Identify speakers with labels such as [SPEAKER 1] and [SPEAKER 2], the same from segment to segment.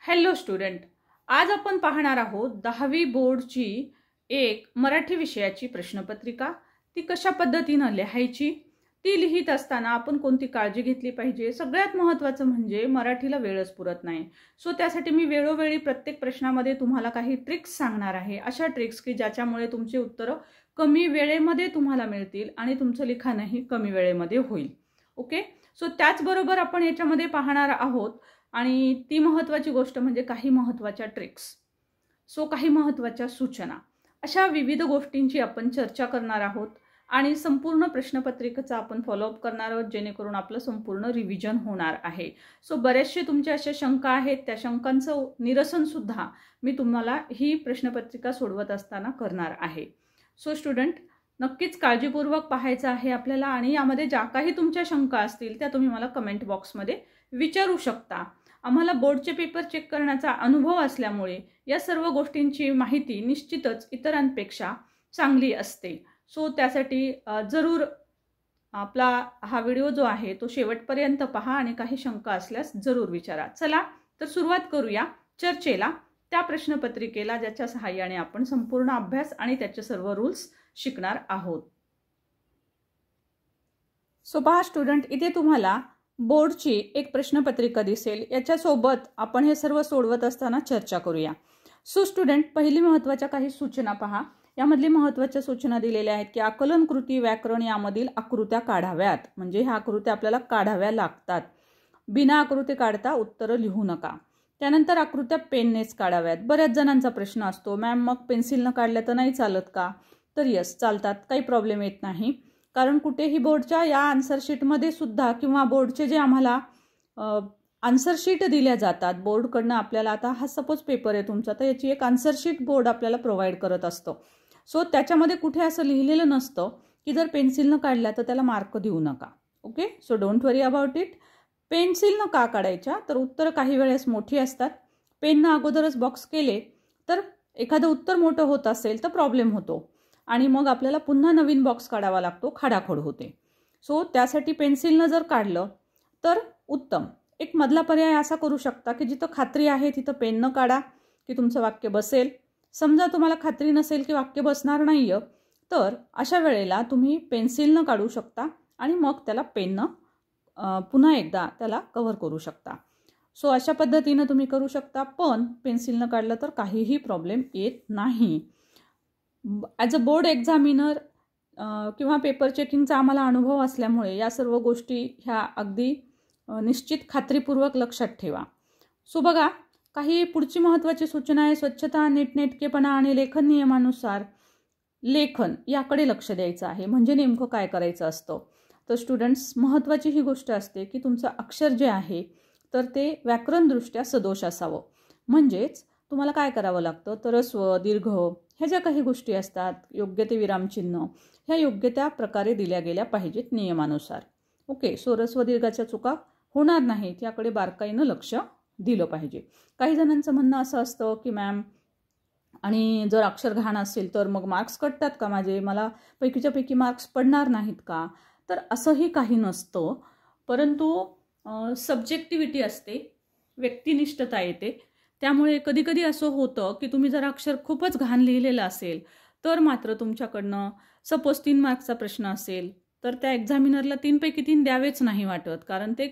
[SPEAKER 1] Hello student, आज आपण पाहणार आहोत 10वी बोर्डची एक मराठी विषयाची प्रश्नपत्रिका। ती कशा पद्धतीने लिहायची, ती लिहित असताना आपण कोणती काळजी घेतली पाहिजे, सगळ्यात महत्त्वाचं म्हणजे मराठीला वेळच पुरत नाही। सो त्यासाठी मी वेळोवेळी प्रत्येक प्रश्नामध्ये तुम्हाला काही ट्रिक्स सांगणार आहे, अशा ट्रिक्स की ज्याच्यामुळे तुमची उत्तरं कमी वेळेमध्ये तुम्हाला मिळतील आणि तुमचं लिखाणही कमी वेळेमध्ये होईल। ओके, सो त्याचबरोबर आपण याच्यामध्ये पाहणार आहोत आणि ती महत्त्वाची गोष्ट म्हणजे काही महत्त्वाच्या ट्रिक्स, सो काही महत्त्वाच्या सूचना, अशा विविध गोष्टींची आपण चर्चा करणार आहोत आणि संपूर्ण प्रश्नपत्रिकेचा आपण फॉलोअप करणार आहोत, जेणेकरून आपलं संपूर्ण रिव्हिजन होणार आहे। सो बरेचसे तुमच्या अशा शंका आहेत, त्या शंकांचं निरसन सुद्धा मी तुम्हाला ही प्रश्नपत्रिका सोडवत असताना करणार आहे। सो स्टुडंट, नक्कीच काळजीपूर्वक पाहायचं आहे आपल्याला आणि यामध्ये ज्या काही तुमच्या शंका असतील त्या तुम्ही मला कमेंट बॉक्समध्ये विचारू शकता। आम्हाला बोर्डचे पेपर चेक करण्याचा अनुभव असल्यामुळे या सर्व गोष्टींची माहिती निश्चितच इतरांपेक्षा चांगली असते। सो त्यासाठी जरूर आपला हा व्हिडिओ जो आहे तो शेवटपर्यंत पहा आणि काही शंका असल्यास जरूर विचारा। चला तर सुरुवात करूया चर्चेला, त्या प्रश्नपत्रिकेला ज्याच्या सहाय्याने आपण संपूर्ण अभ्यास आणि त्याचे सर्व रूल्स शिकणार आहोत। सो पहा स्टुडंट, इथे तुम्हाला बोर्डची एक प्रश्नपत्रिका दिसेल, याच्यासोबत आपण हे सर्व सोडवत असताना चर्चा करूया। सो स्टुडंट, पहिली महत्त्वाच्या काही सूचना पहा। यामधली महत्त्वाच्या सूचना दिलेल्या आहेत की आकलन, कृती, व्याकरण यामधील आकृत्या काढाव्यात, म्हणजे ह्या आकृत्या आपल्याला काढाव्या लागतात। बिना आकृती काढता उत्तरं लिहू नका। त्यानंतर आकृत्या पेननेच काढाव्यात। बऱ्याच जणांचा प्रश्न असतो, मॅम मग पेन्सिलनं काढल्या तर नाही चालत का? तर यस, चालतात, काही प्रॉब्लेम येत नाही। कारण कुठेही बोर्डच्या या आन्सर शीटमध्ये सुद्धा किंवा बोर्डचे जे आम्हाला आन्सर शीट दिल्या जातात बोर्डकडनं आपल्याला, आता हा सपोज पेपर आहे तुमचा, तर याची एक आन्सर शीट बोर्ड आपल्याला प्रोव्हाइड करत असतो। सो त्याच्यामध्ये कुठे असं लिहिलेलं नसतं की जर पेन्सिलनं काढल्या तर त्याला मार्क देऊ नका। Okay, so don't worry about it. पेन्सिलनं का काढायच्या, तर उत्तर काही वेळेस मोठी असतात। पेननं अगोदरच बॉक्स केले तर एखादं उत्तर मोठं होत असेल तर प्रॉब्लेम होतो आणि मग आपल्याला पुन्हा नवीन बॉक्स काढावा लागतो, खाडाखोड होते। सो त्यासाठी पेन्सिलनं जर काढलं तर उत्तम। एक मधला पर्याय असा करू शकता की जिथं खात्री आहे तिथं पेननं काढा की तुमचं वाक्य बसेल। समजा तुम्हाला खात्री नसेल की वाक्य बसणार नाही आहे, तर अशा वेळेला तुम्ही पेन्सिलनं काढू शकता आणि मग त्याला पेननं पुन्हा एकदा त्याला कव्हर करू शकता। सो अशा पद्धतीनं तुम्ही करू शकता, पण पेन्सिलनं काढलं तर काहीही प्रॉब्लेम येत नाही। ॲज अ बोर्ड एक्झामिनर किंवा पेपर चेकिंगचा आम्हाला अनुभव असल्यामुळे या सर्व गोष्टी ह्या अगदी निश्चित खात्रीपूर्वक लक्षात ठेवा। सो बघा, काही पुढची महत्त्वाची सूचना आहे, स्वच्छता, नीटनेटकेपणा आणि लेखन नियमानुसार लेखन याकडे लक्ष द्यायचं आहे। म्हणजे नेमकं काय करायचं असतं, तर स्टुडंट्स, महत्त्वाची ही गोष्ट असते की तुमचं अक्षर जे आहे तर ते व्याकरणदृष्ट्या सदोष असावं। म्हणजेच तुम्हाला काय करावं लागतं, तर ह्रस्व, दीर्घ ह्या ज्या काही गोष्टी असतात, योग्य ते विरामचिन्ह, ह्या योग्य त्या प्रकारे दिल्या गेल्या पाहिजेत नियमानुसार। ओके, सो ह्रस्व दीर्घाच्या चुका होणार नाहीत याकडे बारकाईनं लक्ष दिलं पाहिजे। काही जणांचं म्हणणं असं असतं की मॅम, आणि जर अक्षर घाण असेल तर मग मार्क्स कटतात का माझे, मला पैकीच्या पैकी मार्क्स पडणार नाहीत का? तर असंही काही नसतं, परंतु सब्जेक्टिव्हिटी असते, व्यक्तिनिष्ठता येते। त्यामुळे कधी कधी असं होतं की तुम्ही जर अक्षर खूपच घाण लिहिलेलं असेल तर मात्र तुमच्याकडनं सपोज 3 मार्क्सचा प्रश्न असेल तर त्या एक्झामिनरला 3 पैकी 3 द्यावेच नाही वाटत, कारण ते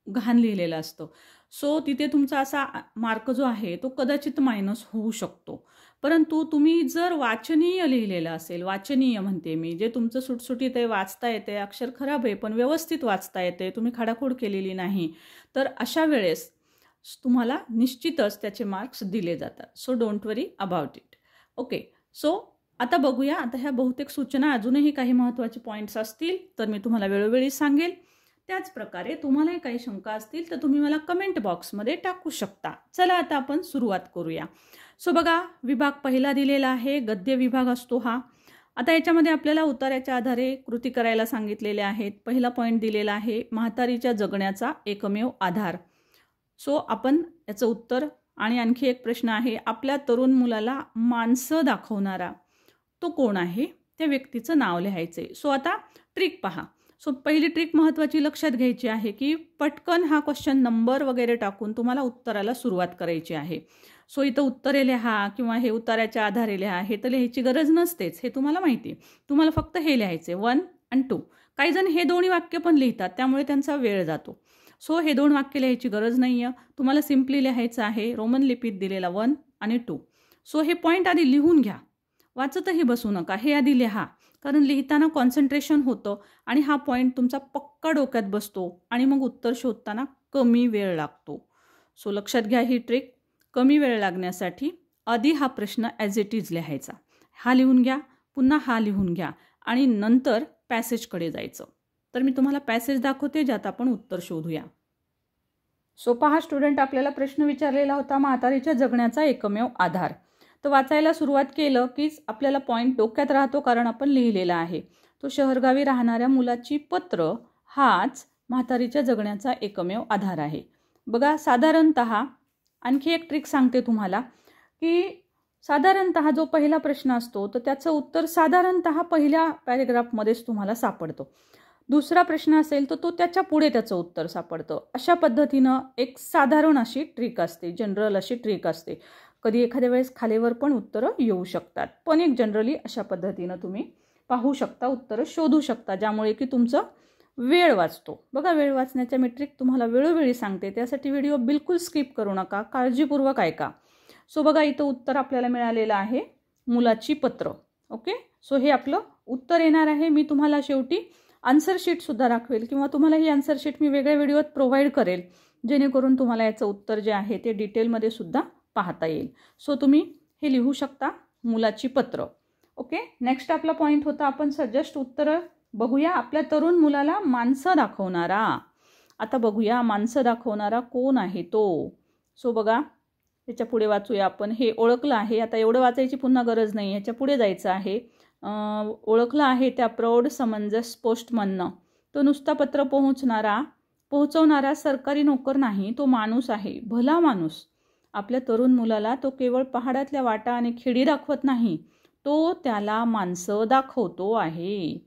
[SPEAKER 1] घाण लिहिलेलं असतं। सो तिथे तुमचा असा मार्क जो आहे तो कदाचित मायनस होऊ शकतो। परंतु तुम्ही जर वाचनीय लिहिलेलं असेल, वाचनीय म्हणते मी, जे तुमचं सुटसुटीत आहे, वाचता येते, अक्षर खराब आहे पण व्यवस्थित वाचता येते, तुम्ही खाडाखोड केलेली नाही, तर अशा वेळेस तुम्हाला निश्चितच त्याचे मार्क्स दिले जातात। So don't worry about it. Okay, so आता बघूया, आता ह्या बहुतेक सूचना, अजूनही काही महत्त्वाचे पॉईंट्स असतील तर मी तुम्हाला वेळोवेळी सांगेल। त्याचप्रकारे तुम्हालाही काही शंका असतील तर तुम्ही मला कमेंट बॉक्समध्ये टाकू शकता। चला आता आपण सुरुवात करूया। सो बघा, विभाग पहिला दिलेला आहे, गद्य विभाग असतो हा। आता याच्यामध्ये आपल्याला उतार्याच्या आधारे कृती करायला सांगितलेले आहेत। पहिला पॉईंट दिलेला आहे, म्हातारीच्या जगण्याचा एकमेव आधार। सो आपण याचं उत्तर, आणि आणखी एक प्रश्न आहे, आपल्या तरुण मुलाला माणसं दाखवणारा तो कोण आहे, त्या व्यक्तीचं नाव लिहायचे। सो आता ट्रिक पहा। सो पहिली ट्रिक महत्त्वाची लक्षात घ्यायची आहे की पटकन हा क्वेश्चन नंबर वगैरे टाकून तुम्हाला उत्तराला सुरुवात करायची आहे. सो इथं उत्तरे लिहा किंवा हे उत्तराच्या आधारे लिहा हे तर लिहायची गरज नसतेच, हे तुम्हाला माहिती आहे. तुम्हाला फक्त हे लिहायचे 1 आणि 2. काही जण हे दोन्ही वाक्य पण लिहितात, त्यामुळे त्यांचा वेळ जातो. सो हे 2 वाक्य लिहायची गरज नाही आहे. तुम्हाला सिम्पली लिहायचं आहे रोमन लिपीत दिलेला 1 आणि 2. सो हे पॉईंट आधी लिहून घ्या, वाचतही बसू नका, हे आधी लिहा. कारण लिहिताना कॉन्सन्ट्रेशन होतं आणि हा पॉईंट तुमचा पक्का डोक्यात बसतो आणि मग उत्तर शोधताना कमी वेळ लागतो. सो लक्षात घ्या ही ट्रिक. कमी वेळ लागण्यासाठी आधी हा प्रश्न ॲज इट इज लिहायचा, हा लिहून घ्या, पुन्हा हा लिहून घ्या आणि नंतर पॅसेजकडे जायचं. तर मी तुम्हाला पॅसेज दाखवते ज्यात आपण उत्तर शोधूया. सो पहा स्टुडंट, आपल्याला प्रश्न विचारलेला होता म्हातारीच्या जगण्याचा एकमेव आधार. तर वाचायला सुरुवात केलं कीच आपल्याला पॉईंट डोक्यात राहतो, कारण आपण लिहिलेला आहे. तो शहरगावी राहणाऱ्या मुलाची पत्र हाच म्हातारीच्या जगण्याचा एकमेव आधार आहे. बघा, साधारणतः आणखी एक ट्रिक सांगते तुम्हाला की साधारणतः जो पहिला प्रश्न असतो तर त्याचं उत्तर साधारणतः पहिल्या पॅरेग्राफमध्येच तुम्हाला सापडतं. दुसरा प्रश्न असेल तर तो त्याच्या पुढे त्याचं उत्तर सापडतं. अशा पद्धतीनं एक साधारण अशी ट्रिक असते, जनरल अशी ट्रिक असते. कधी एखाद्या वेळेस खालीवर पण उत्तरं येऊ शकतात, पण एक जनरली अशा पद्धतीनं तुम्ही पाहू शकता, उत्तरं शोधू शकता, ज्यामुळे की तुमचं वेळ वाचतो. बघा, वेळ वाचण्याच्या मी ट्रिक तुम्हाला वेळोवेळी सांगते, त्यासाठी व्हिडिओ बिलकुल स्किप करू नका, काळजीपूर्वक ऐका. सो बघा, इथं उत्तर आपल्याला मिळालेलं आहे मुलाची पत्र. ओके, सो हे आपलं उत्तर येणार आहे. मी तुम्हाला शेवटी आन्सर शीटसुद्धा दाखवेल किंवा तुम्हाला ही आन्सर शीट मी वेगळ्या व्हिडिओत प्रोव्हाइड करेल, जेणेकरून तुम्हाला याचं उत्तर जे आहे ते डिटेलमध्ये सुद्धा पाहता येईल. सो तुम्ही हे लिहू शकता, मुलाची पत्र. ओके, नेक्स्ट आपला पॉईंट होता, आपण जस्ट उत्तर बघूया. आपल्या तरुण मुलाला माणसं दाखवणारा. आता बघूया माणसं दाखवणारा कोण आहे तो. सो बघा, त्याच्या पुढे वाचूया आपण. हे ओळखलं आहे, आता एवढं वाचायची पुन्हा गरज नाही, ह्याच्या पुढे जायचं आहे. ओळखलं आहे त्या प्रौढ समंजस पोस्टमननं. तो नुसता पत्र पोहोचवणारा सरकारी नोकर नाही, तो माणूस आहे, भला माणूस. आपल्या तरुण मुलाला तो केवळ पहाडातल्या वाटा आणि खेडी दाखवत नाही, तो त्याला माणसं दाखवतो आहे.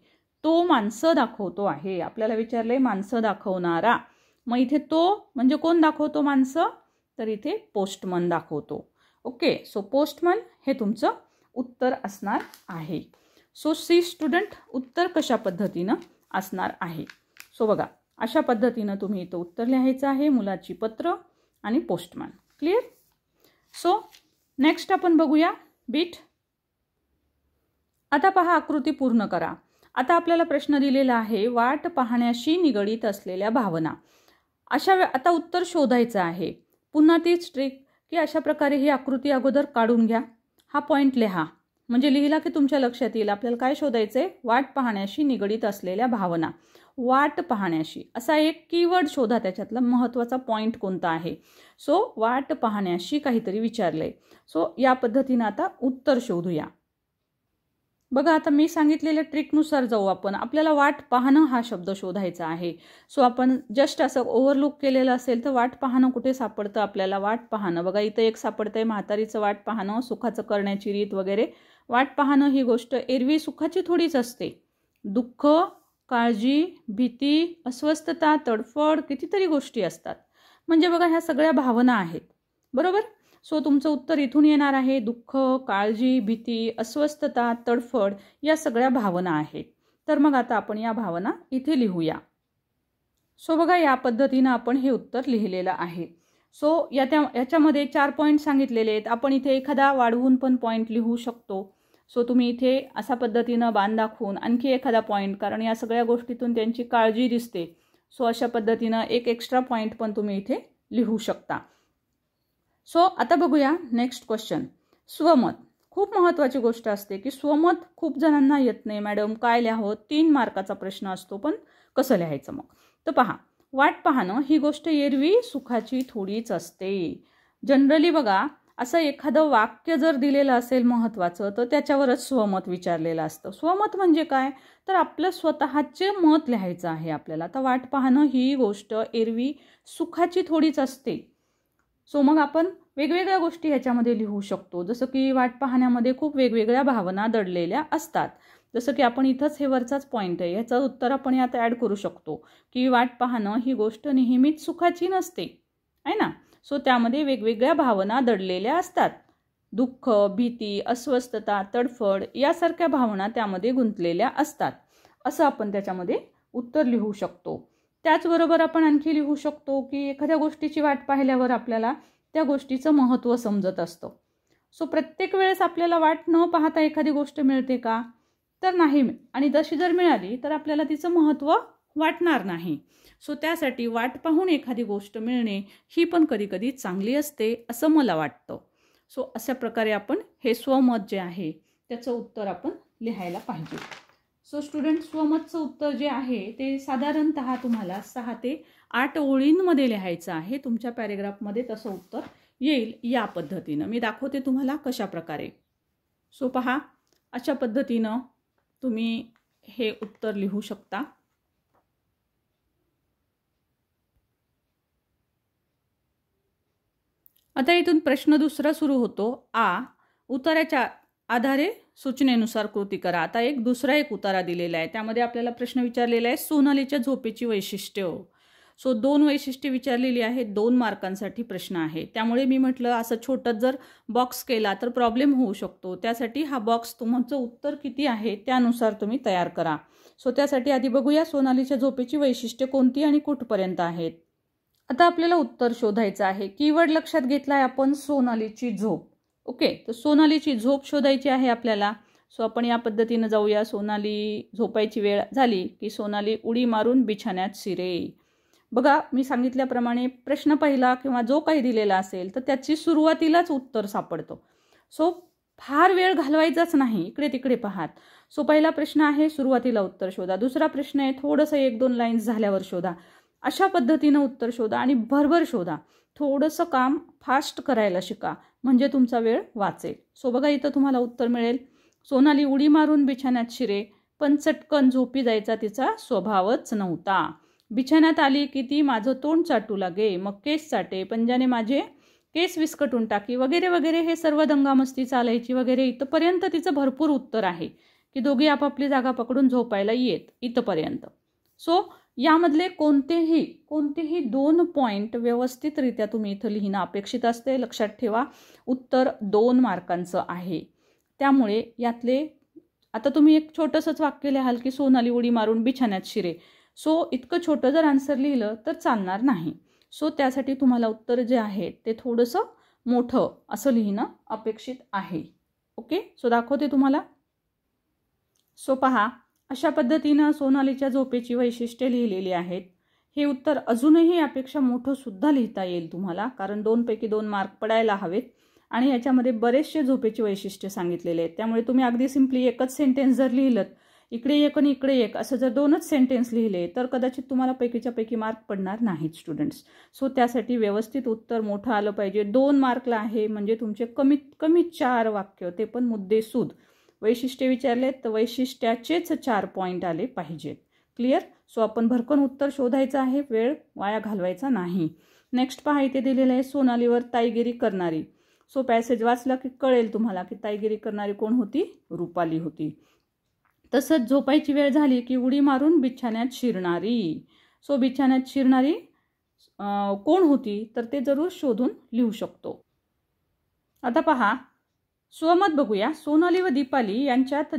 [SPEAKER 1] तो माणसं दाखवतो आहे. आपल्याला विचारलंय माणसं दाखवणारा, मग इथे तो म्हणजे कोण दाखवतो माणसं, तर इथे पोस्टमन दाखवतो. ओके, सो पोस्टमन हे तुमचं उत्तर असणार आहे. सो सी स्टुडंट, उत्तर कशा पद्धतीनं असणार आहे. सो बघा, अशा पद्धतीनं तुम्ही इथं उत्तर लिहायचं आहे, मुलाची पत्र आणि पोस्टमन. क्लिअर. सो नेक्स्ट आपण बघूया बीट. आता पहा, आकृती पूर्ण करा. आता आपल्याला प्रश्न दिलेला आहे वाट पाहण्याशी निगडीत असलेल्या भावना. आता उत्तर शोधायचं आहे. पुन्हा तीच ट्रिक की अशा प्रकारे ही आकृती अगोदर काढून घ्या, हा पॉईंट लिहा, म्हणजे लिहिला की तुमच्या लक्षात येईल. आपल्याला काय शोधायचंय, वाट पाहण्याशी निगडीत असलेल्या भावना. वाट पाहण्याशी असा एक कीवर्ड शोधा, त्याच्यातला महत्त्वाचा पॉईंट कोणता आहे. सो वाट पाहण्याशी काहीतरी विचारलंय. सो या पद्धतीनं आता उत्तर शोधूया. बघा, आता मी सांगितलेल्या ट्रिकनुसार जाऊ आपण. आपल्याला वाट पाहणं हा शब्द शोधायचा आहे. सो आपण जस्ट असं ओव्हरलुक केलेलं असेल तर वाट पाहणं कुठे सापडतं आपल्याला. वाट पाहणं बघा, इथं एक सापडतंय म्हातारीचं वाट पाहणं, सुखाचं करण्याची रीत वगैरे. वाट पाहणं ही गोष्ट एरवी सुखाची थोडीच असते. दुःख, काळजी, भीती, अस्वस्थता, तडफड, कितीतरी गोष्टी असतात. म्हणजे बघा, ह्या सगळ्या भावना आहेत, बरोबर. सो तुमचं उत्तर इथून येणार आहे. दुःख, काळजी, भीती, अस्वस्थता, तडफड या सगळ्या भावना आहेत. तर मग आता आपण या भावना इथे लिहूया. सो बघा, या पद्धतीनं आपण हे उत्तर लिहिलेलं आहे. सो याच्यामध्ये 4 पॉईंट सांगितलेले आहेत. आपण इथे एखादा वाढवून पण पॉईंट लिहू शकतो. सो तुम्ही इथे अशा पद्धतीनं बाण दाखवून आणखी एखादा पॉईंट, कारण या सगळ्या गोष्टीतून त्यांची काळजी दिसते. सो अशा पद्धतीनं एक एक्स्ट्रा पॉईंट पण तुम्ही इथे लिहू शकता. सो आता बघूया नेक्स्ट क्वेश्चन. स्वमत खूप महत्त्वाची गोष्ट असते की स्वमत खूप जणांना येत नाही. मॅडम काय लिहावं, 3 मार्काचा प्रश्न असतो, पण कसं लिहायचं मग. तर पहा, वाट पाहणं ही गोष्ट एरवी सुखाची थोडीच असते. जनरली बघा, असं एखादं वाक्य जर दिलेलं असेल महत्त्वाचं तर त्याच्यावरच स्वमत विचारलेलं असतं. स्वमत म्हणजे काय, तर आपलं स्वतःचे मत लिहायचं आहे आपल्याला. तर वाट पाहणं ही गोष्ट एरवी सुखाची थोडीच असते. सो मग आपण वेगवेगळ्या गोष्टी ह्याच्यामध्ये लिहू शकतो. जसं की वाट पाहण्यामध्ये खूप वेगवेगळ्या भावना दडलेल्या असतात. जसं की आपण इथंच हे वरचाच पॉईंट आहे, ह्याचं उत्तर आपण यात ॲड करू शकतो की वाट पाहणं ही गोष्ट नेहमीच सुखाची नसते, आहे ना. सो त्यामध्ये वेगवेगळ्या भावना दडलेल्या असतात. दुःख, भीती, अस्वस्थता, तडफड यासारख्या भावना त्यामध्ये गुंतलेल्या असतात, असं आपण त्याच्यामध्ये उत्तर लिहू शकतो. त्याचबरोबर आपण आणखी लिहू शकतो की एखाद्या गोष्टीची वाट पाहिल्यावर आपल्याला त्या गोष्टीचं महत्त्व समजत असतं. सो प्रत्येक वेळेस आपल्याला वाट न पाहता एखादी गोष्ट मिळते का, तर नाही. आणि तशी जर मिळाली तर आपल्याला तिचं महत्त्व वाटणार नाही. सो त्यासाठी वाट पाहून एखादी गोष्ट मिळणे ही पण कधीकधी चांगली असते असं मला वाटतं. सो अशा प्रकारे आपण हे स्वमत जे आहे त्याचं उत्तर आपण लिहायला पाहिजे. सो स्टुडंट, स्वमतचं उत्तर जे आहे ते साधारणतः तुम्हाला 6 ते 8 ओळींमध्ये लिहायचं आहे. तुमच्या पॅरेग्राफमध्ये तसं उत्तर येईल या पद्धतीनं. मी दाखवते तुम्हाला कशा प्रकारे. सो पहा, अशा पद्धतीनं तुम्ही हे उत्तर लिहू शकता. आता इथून प्रश्न दुसरा सुरू होतो. उत्तराच्या आधारे सूचनेनुसार कृती करा. आता दुसरा उतारा दिलेला आहे, त्यामध्ये आपल्याला प्रश्न विचारलेला आहे सोनालीच्या झोपेची वैशिष्ट्य. सो 2 वैशिष्ट्ये विचारलेली आहेत, 2 मार्कांसाठी प्रश्न आहे. त्यामुळे मी म्हटलं असं छोटं जर बॉक्स केला तर प्रॉब्लेम होऊ शकतो. त्यासाठी हा बॉक्स तुमचं उत्तर किती आहे त्यानुसार तुम्ही तयार करा. सो त्यासाठी आधी बघूया सोनालीच्या झोपेची वैशिष्ट्ये कोणती आणि कुठपर्यंत आहेत. आता आपल्याला उत्तर शोधायचं आहे. कीवर्ड लक्षात घेतलाय आपण, सोनालीची झोप. ओके, तर सोनालीची झोप शोधायची आहे आपल्याला. सो आपण या पद्धतीनं जाऊया. सोनाली झोपायची वेळ झाली की सोनाली उडी मारून बिछाण्यात शिरे. बघा, मी सांगितल्याप्रमाणे प्रश्न पहिला किंवा जो काही दिलेला असेल तर त्याची सुरुवातीलाच उत्तर सापडतं. सो फार वेळ घालवायचाच नाही इकडे तिकडे पाहात. सो पहिला प्रश्न आहे सुरुवातीला उत्तर शोधा. दुसरा प्रश्न आहे थोडंसं 1-2 लाईन्स झाल्यावर शोधा. अशा पद्धतीनं उत्तर शोधा आणि भरभर शोधा. थोडंसं काम फास्ट करायला शिका म्हणजे तुमचा वेळ वाचेल. सो बघा, इथं तुम्हाला उत्तर मिळेल. सोनाली उडी मारून बिछाण्यात शिरे, पण चटकन झोपी जायचा तिचा स्वभावच नव्हता. बिछाण्यात आली की ती माझं तोंड चाटू लागे, मग केस चाटे, पंजाने माझे केस विस्कटून टाकी, वगैरे वगैरे. हे सर्व दंगामस्ती चालायची वगैरे. इथंपर्यंत तिचं भरपूर उत्तर आहे की दोघी आपापली जागा पकडून झोपायला येत, इथंपर्यंत. सो यामधले कोणतेही 2 पॉईंट व्यवस्थितरित्या तुम्ही इथं लिहिणं अपेक्षित असते. लक्षात ठेवा, उत्तर 2 मार्कांचं आहे. त्यामुळे यातले आता तुम्ही एक छोटंसंच वाक्य लिहाल की सोनाली उडी मारून बिछाण्यात शिरे. सो इतकं छोटं जर आन्सर लिहिलं तर चालणार नाही. सो त्यासाठी तुम्हाला उत्तर जे आहे ते थोडंसं मोठं असं लिहिणं अपेक्षित आहे. ओके, सो दाखवते तुम्हाला. सो पहा, अशा पद्धतीनं सोनालीच्या झोपेची वैशिष्ट्ये लिहिलेली आहेत. हे उत्तर अजूनही यापेक्षा मोठं सुद्धा लिहिता येईल तुम्हाला, कारण 2 पैकी 2 मार्क पडायला हवेत आणि याच्यामध्ये बरेचसे झोपेची वैशिष्ट्ये सांगितलेले आहेत. त्यामुळे तुम्ही अगदी सिम्पली एकच सेंटेन्स जर लिहिलं, इकडे एक आणि इकडे एक असं जर 2च सेंटेन्स लिहिले तर कदाचित तुम्हाला पैकीच्या पैकी मार्क पडणार नाहीत स्टुडंट्स. सो त्यासाठी व्यवस्थित उत्तर मोठं आलं पाहिजे. 2 मार्कला आहे म्हणजे तुमचे कमीत कमी 4 वाक्य, ते पण मुद्देसूद. वैशिष्ट्ये विचारले तर वैशिष्ट्याचेच 4 पॉईंट आले पाहिजेत. क्लिअर. सो आपण भरकन उत्तर शोधायचं आहे, वेळ वाया घालवायचा नाही. नेक्स्ट पहा, इथे दिलेलं आहे सोनालीवर ताईगिरी करणारी. सो पॅसेज वाचला की कळेल तुम्हाला की ताईगिरी करणारी कोण होती, रुपाली होती. तसंच झोपायची वेळ झाली की उडी मारून बिछाण्यात शिरणारी. सो बिछाण्यात शिरणारी कोण होती तर ते जरूर शोधून लिहू शकतो. आता पहा, स्वमत बघूया. सोनाली व दीपाली यांच्यात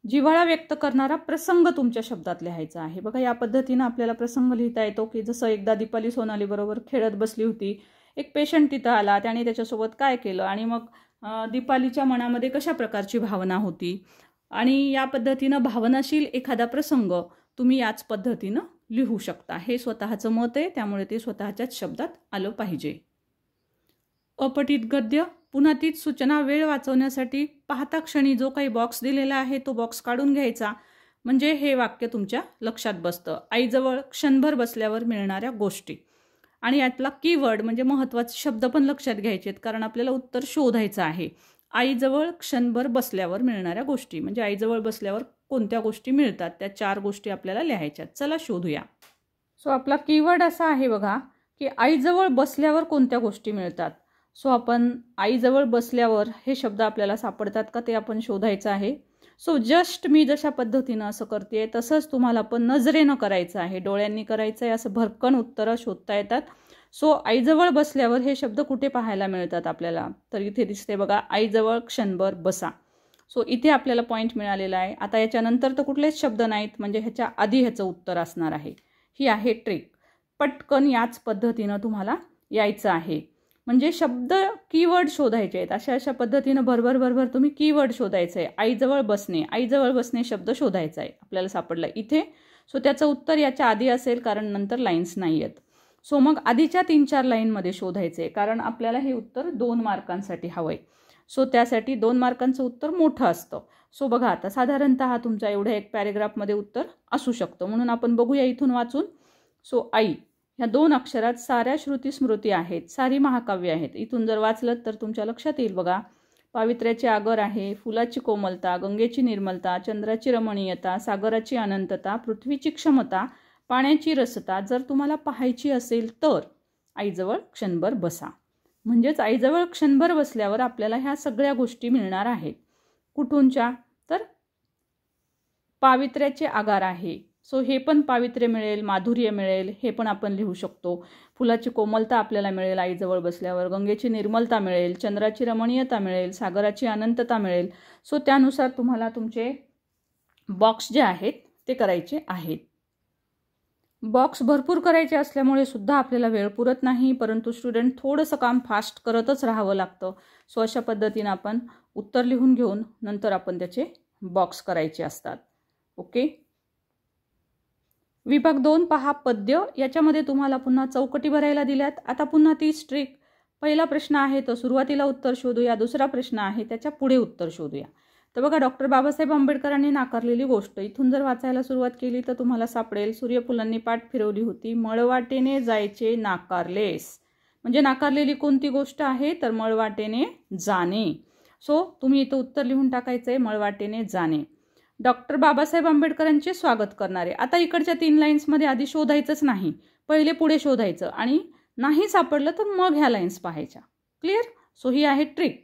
[SPEAKER 1] जिव्हाळा व्यक्त करणारा प्रसंग तुमच्या शब्दात लिहायचा आहे. बघा, या पद्धतीनं आपल्याला प्रसंग लिहिता येतो की जसं एकदा दीपाली सोनाली बरोबर खेळत बसली होती. एक पेशंट तिथं आला, त्याने त्याच्यासोबत काय केलं आणि मग दीपालीच्या मनामध्ये कशा प्रकारची भावना होती. आणि या पद्धतीनं भावनाशील एखादा प्रसंग तुम्ही याच पद्धतीनं लिहू शकता. हे स्वतःचं मत आहे, त्यामुळे ते स्वतःच्याच शब्दात आलं पाहिजे. अपठित गद्य. पुन्हा तीच सूचना. वेळ वाचवण्यासाठी पाहता क्षणी जो काही बॉक्स दिलेला आहे तो बॉक्स काढून घ्यायचा, म्हणजे हे वाक्य तुमच्या लक्षात बसतं. आईजवळ क्षणभर बसल्यावर मिळणाऱ्या गोष्टी. आणि यातला कीवर्ड म्हणजे महत्त्वाचे शब्द पण लक्षात घ्यायचे आहेत, कारण आपल्याला उत्तर शोधायचं आहे. आईजवळ क्षणभर बसल्यावर मिळणाऱ्या गोष्टी म्हणजे आईजवळ बसल्यावर कोणत्या गोष्टी मिळतात, त्या 4 गोष्टी आपल्याला लिहायच्यात. चला शोधूया. सो आपला कीवर्ड असा आहे बघा की आईजवळ बसल्यावर कोणत्या गोष्टी मिळतात. सो आपण आईजवळ बसल्यावर हे शब्द आपल्याला सापडतात का ते आपण शोधायचं आहे. सो जस्ट मी जशा पद्धतीनं असं करते तसंच तुम्हाला पण नजरेनं करायचं आहे, डोळ्यांनी करायचं आहे. असं भरकन उत्तरं शोधता येतात. सो आईजवळ बसल्यावर हे शब्द कुठे पाहायला मिळतात आपल्याला, तर इथे दिसते बघा, आईजवळ क्षणभर बसा. सो इथे आपल्याला पॉईंट मिळालेला आहे. आता याच्यानंतर तर कुठलेच शब्द नाहीत, म्हणजे ह्याच्या आधी ह्याचं उत्तर असणार आहे. ही आहे ट्रिक. पटकन याच पद्धतीनं तुम्हाला यायचं आहे. म्हणजे शब्द कीवर्ड शोधायचे आहेत. अशा पद्धतीनं भरभर तुम्ही कीवर्ड शोधायचं आहे. आईजवळ बसणे शब्द शोधायचा आहे. आपल्याला सापडला इथे. सो त्याचं उत्तर याच्या आधी असेल, कारण नंतर लाईन्स नाही आहेत. सो मग आधीच्या 3-4 लाईनमध्ये शोधायचे, कारण आपल्याला हे उत्तर 2 मार्कांसाठी हवं आहे. सो त्यासाठी 2 मार्कांचं उत्तर मोठं असतं. सो बघा आता साधारणतः तुमच्या एवढ्या एक पॅरेग्राफमध्ये उत्तर असू शकतं. म्हणून आपण बघूया इथून वाचून. सो आई ह्या 2 अक्षरात साऱ्या श्रुती स्मृती आहेत, सारी महाकाव्य आहेत. इथून जर वाचलं तर तुमच्या लक्षात येईल बघा. पावित्र्याचे आगर आहे, फुलाची कोमलता, गंगेची निर्मलता, चंद्राची रमणीयता, सागराची अनंतता, पृथ्वीची क्षमता, पाण्याची रसता जर तुम्हाला पाहायची असेल तर आईजवळ क्षणभर बसा. म्हणजेच आईजवळ क्षणभर बसल्यावर आपल्याला ह्या सगळ्या गोष्टी मिळणार आहेत. कुठूनच्या, तर पावित्र्याचे आगार आहे. सो हे पण पावित्र्य मिळेल, माधुर्य मिळेल, हे पण आपण लिहू शकतो. फुलाची कोमलता आपल्याला मिळेल आईजवळ बसल्यावर, गंगेची निर्मलता मिळेल, चंद्राची रमणीयता मिळेल, सागराची अनंतता मिळेल. सो त्यानुसार तुम्हाला तुमचे बॉक्स जे आहेत ते करायचे आहेत. बॉक्स भरपूर करायचे असल्यामुळे सुद्धा आपल्याला वेळ पुरत नाही, परंतु स्टुडंट थोडंसं काम फास्ट करतच राहावं लागतं. सो अशा पद्धतीनं आपण उत्तर लिहून घेऊन नंतर आपण त्याचे बॉक्स करायचे असतात. ओके. विभाग 2 पहा, पद्य. याच्यामध्ये तुम्हाला पुन्हा चौकटी भरायला दिल्यात. आता पुन्हा ती ट्रिक. पहिला प्रश्न आहे तो सुरुवातीला उत्तर शोधूया, दुसरा प्रश्न आहे त्याच्या पुढे उत्तर शोधूया. तर बघा, डॉक्टर बाबासाहेब आंबेडकरांनी नाकारलेली गोष्ट. इथून जर वाचायला सुरुवात केली तर तुम्हाला सापडेल, सूर्यफुलांनी पाठ फिरवली होती, मळवाटेने जायचे नाकारलेस. म्हणजे नाकारलेली कोणती गोष्ट आहे, तर मळवाटेने जाणे. सो तुम्ही इथं उत्तर लिहून टाकायचं आहे, मळवाटेने जाणे. डॉक्टर बाबासाहेब आंबेडकरांचे स्वागत करणारे. आता इकडच्या 3 लाईन्समध्ये आधी शोधायचंच नाही, पहिले पुढे शोधायचं, आणि नाही सापडलं तर मग ह्या लाईन्स पाहायच्या. क्लिअर. सो ही आहे ट्रिक.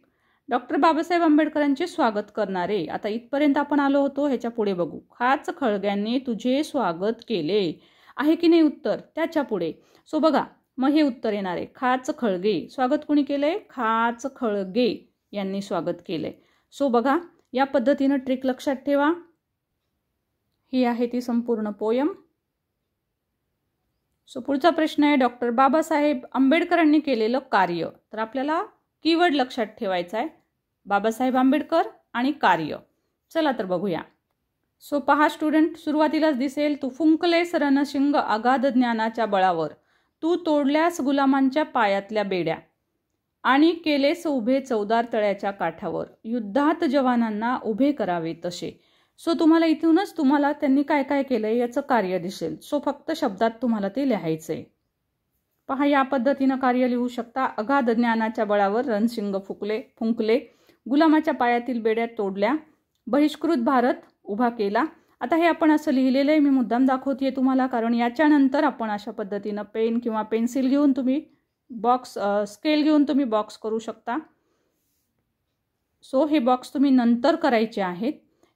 [SPEAKER 1] डॉक्टर बाबासाहेब आंबेडकरांचे स्वागत करणारे. आता इथपर्यंत आपण आलो होतो, ह्याच्या पुढे बघू. खाच खळग्यांनी तुझे स्वागत केले. आहे की नाही उत्तर, त्याच्या पुढे. सो बघा, मग हे उत्तर येणार आहे, खाच खळगे. स्वागत कोणी केलंय, खाच खळगे यांनी स्वागत केलंय. सो बघा, या पद्धतीनं ट्रिक लक्षात ठेवा. ही आहे ती संपूर्ण पोयम. सो पुढचा प्रश्न आहे, डॉक्टर बाबासाहेब आंबेडकरांनी केलेलं कार्य. तर आपल्याला कीवर्ड लक्षात ठेवायचा आहे, बाबासाहेब आंबेडकर आणि कार्य. चला तर बघूया. सो पहा स्टुडंट, सुरुवातीलाच दिसेल, तू फुंकलेस रणशिंग अगाध ज्ञानाच्या बळावर, तू तोडल्यास गुलामांच्या पायातल्या बेड्या आणि केलेस उभे चौदार तळ्याच्या काठावर, युद्धात जवानांना उभे करावे तसे. सो तुम्हाला इथूनच तुम्हाला त्यांनी काय काय केलंय याचं कार्य दिसेल. सो फक्त शब्दात तुम्हाला ते लिहायचंय. पहा, या पद्धतीनं कार्य लिहू शकता. अगाध ज्ञानाच्या बळावर रणशिंग फुंकले, गुलामाच्या पायातील बेड्या तोडल्या, बहिष्कृत भारत उभा केला. आता हे आपण असं लिहिलेलं आहे, मी मुद्दाम दाखवतेय तुम्हाला, कारण याच्यानंतर आपण अशा पद्धतीनं पेन किंवा पेन्सिल घेऊन तुम्ही स्केल घेऊन तुम्ही बॉक्स करू शकता. सो हे बॉक्स तुम्ही नंतर करायचे आहेत,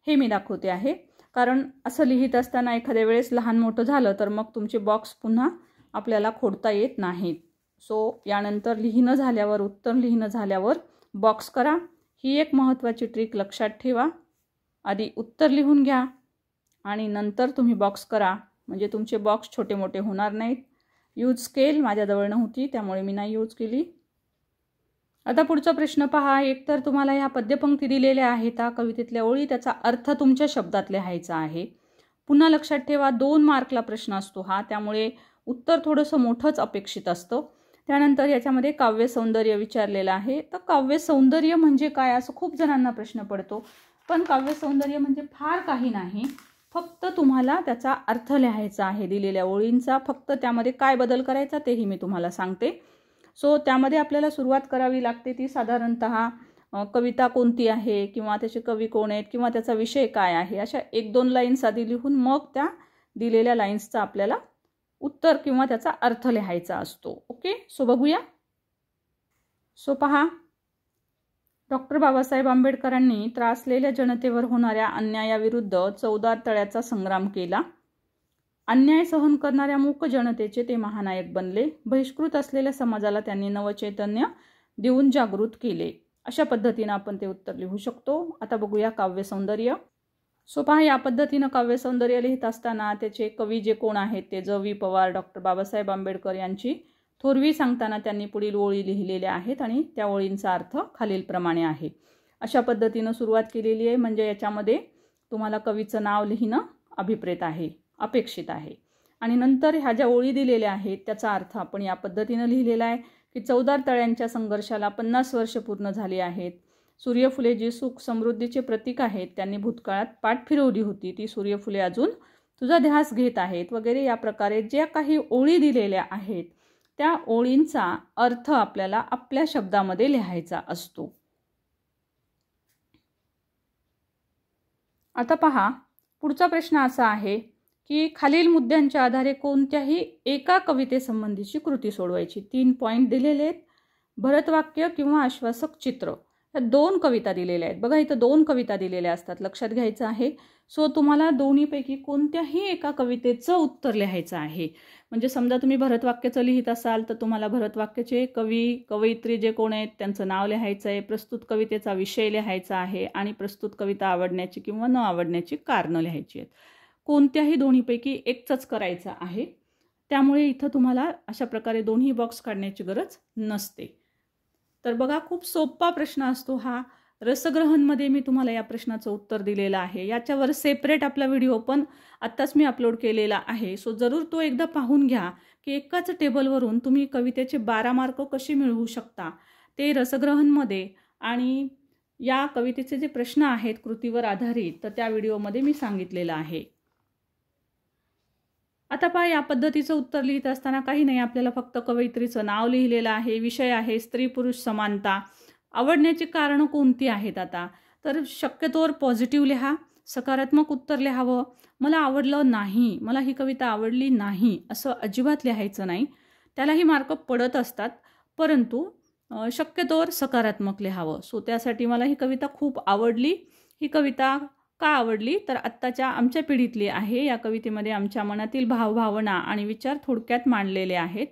[SPEAKER 1] हे मी दाखवते आहे. कारण असं लिहित असताना एखाद्या वेळेस लहान मोठं झालं तर मग तुमचे बॉक्स पुन्हा आपल्याला खोडता येत नाहीत. सो यानंतर लिहिणं झाल्यावर, उत्तर लिहिणं झाल्यावर बॉक्स करा. ही एक महत्त्वाची ट्रिक लक्षात ठेवा. आधी उत्तर लिहून घ्या आणि नंतर तुम्ही बॉक्स करा, म्हणजे तुमचे बॉक्स छोटे मोठे होणार नाहीत. यूज स्केल माझ्याजवळ नव्हती त्यामुळे मी नाही यूज केली. आता पुढचा प्रश्न पहा. एकतर तुम्हाला ह्या पद्यपंक्ती दिलेल्या आहेत, कवितेतल्या ओळी, त्याचा अर्थ तुमच्या शब्दात लिहायचा आहे. पुन्हा लक्षात ठेवा, 2 मार्कला प्रश्न असतो हा, त्यामुळे उत्तर थोडंसं मोठंच अपेक्षित असतं. त्यानंतर याच्यामध्ये काव्य सौंदर्य विचारलेलं आहे. तर काव्य सौंदर्य म्हणजे काय, असं खूप जणांना प्रश्न पडतो. पण काव्य सौंदर्य म्हणजे फार काही नाही, फक्त तुम्हाला त्याचा अर्थ लिहायचा आहे दिलेल्या ओळींचा. फक्त त्यामध्ये काय बदल करायचा तेही मी तुम्हाला सांगते. सो त्यामध्ये आपल्याला सुरुवात करावी लागते ती साधारणतः कविता कोणती आहे, किंवा त्याचे कवी कोण आहेत, किंवा त्याचा विषय काय आहे, अशा 1-2 लाईन्स आधी लिहून मग त्या दिलेल्या लाईन्सचा आपल्याला उत्तर किंवा त्याचा अर्थ लिहायचा असतो. ओके. सो बघूया. सो पहा, डॉक्टर बाबासाहेब आंबेडकरांनी त्रासलेल्या जनतेवर होणाऱ्या अन्यायाविरुद्ध चौदार तळ्याचा संग्राम केला. अन्याय सहन करणाऱ्या मूक जनतेचे ते महानायक बनले. बहिष्कृत असलेल्या समाजाला त्यांनी नवचैतन्य देऊन जागृत केले. अशा पद्धतीने आपण ते उत्तर लिहू शकतो. आता बघूया काव्य सौंदर्य. सो पहा, या पद्धतीनं काव्य सौंदर्य लिहित असताना त्याचे कवी जे कोण आहेत ते ज.वी. पवार, डॉक्टर बाबासाहेब आंबेडकर यांची थोरवी सांगताना त्यांनी पुढील ओळी लिहिलेल्या आहेत आणि त्या ओळींचा अर्थ खालीलप्रमाणे आहे. अशा पद्धतीनं सुरुवात केलेली आहे. म्हणजे याच्यामध्ये तुम्हाला कवीचं नाव लिहिणं अभिप्रेत आहे, अपेक्षित आहे. आणि नंतर ह्या ज्या ओळी दिलेल्या आहेत त्याचा अर्थ आपण या पद्धतीनं लिहिलेला आहे की चौदार तळ्यांच्या संघर्षाला 50 वर्ष पूर्ण झाली आहेत. सूर्यफुले जी सुख समृद्धीचे प्रतीक आहेत, त्यांनी भूतकाळात पाठ फिरवली होती, ती सूर्यफुले अजून तुझा ध्यास घेत आहेत वगैरे. या प्रकारे ज्या काही ओळी दिलेल्या आहेत त्या ओळींचा अर्थ आपल्याला आपल्या शब्दामध्ये लिहायचा असतो. आता पहा, पुढचा प्रश्न असा आहे की खालील मुद्द्यांच्या आधारे कोणत्याही एका कवितेसंबंधीची कृती सोडवायची. 3 पॉईंट दिलेले आहेत. भरतवाक्य किंवा आश्वासक चित्र, या 2 कविता दिलेल्या आहेत. बघा, इथं 2 कविता दिलेल्या असतात, लक्षात घ्यायचं आहे. सो तुम्हाला दोन्हीपैकी कोणत्याही एका कवितेचं उत्तर लिहायचं आहे. म्हणजे समजा तुम्ही भरतवाक्याचं लिहित असाल तर तुम्हाला भरतवाक्याचे कवी कवयित्री जे कोण आहेत त्यांचं नाव लिहायचं आहे, प्रस्तुत कवितेचा विषय लिहायचा आहे आणि प्रस्तुत कविता आवडण्याची किंवा न आवडण्याची कारणं लिहायची आहेत. कोणत्याही दोन्हीपैकी एकच करायचं आहे. त्यामुळे इथं तुम्हाला अशा प्रकारे दोन्ही बॉक्स काढण्याची गरज नसते. तर बघा, खूप सोपा प्रश्न असतो हा. रसग्रहणमध्ये मी तुम्हाला या प्रश्नाचं उत्तर दिलेलं आहे. याच्यावर सेपरेट आपला व्हिडिओ पण आत्ताच मी अपलोड केलेला आहे. सो जरूर तो एकदा पाहून घ्या की एकाच टेबलवरून तुम्ही कवितेचे 12 मार्क कसे मिळवू शकता ते रसग्रहणमध्ये, आणि या कवितेचे जे प्रश्न आहेत कृतीवर आधारित तर त्या व्हिडिओमध्ये मी सांगितलेलं आहे. आता पहा, या पद्धतीचं उत्तर लिहित असताना काही नाही, आपल्याला फक्त कवयित्रीचं नाव लिहिलेलं आहे, विषय आहे स्त्री पुरुष समानता, आवडण्याची कारणं कोणती आहेत. आता तर शक्यतोवर पॉझिटिव्ह लिहा, सकारात्मक उत्तर लिहावं. मला आवडलं नाही, मला ही कविता आवडली नाही असं अजिबात लिहायचं नाही. त्यालाही मार्क पडत असतात, परंतु शक्यतोवर सकारात्मक लिहावं. सो त्यासाठी मला ही कविता खूप आवडली. ही कविता का आवडली तर आत्ताच्या आमच्या पिढीतली आहे. या कवितेमध्ये आमच्या मनातील भावभावना आणि विचार थोडक्यात मांडलेले आहेत.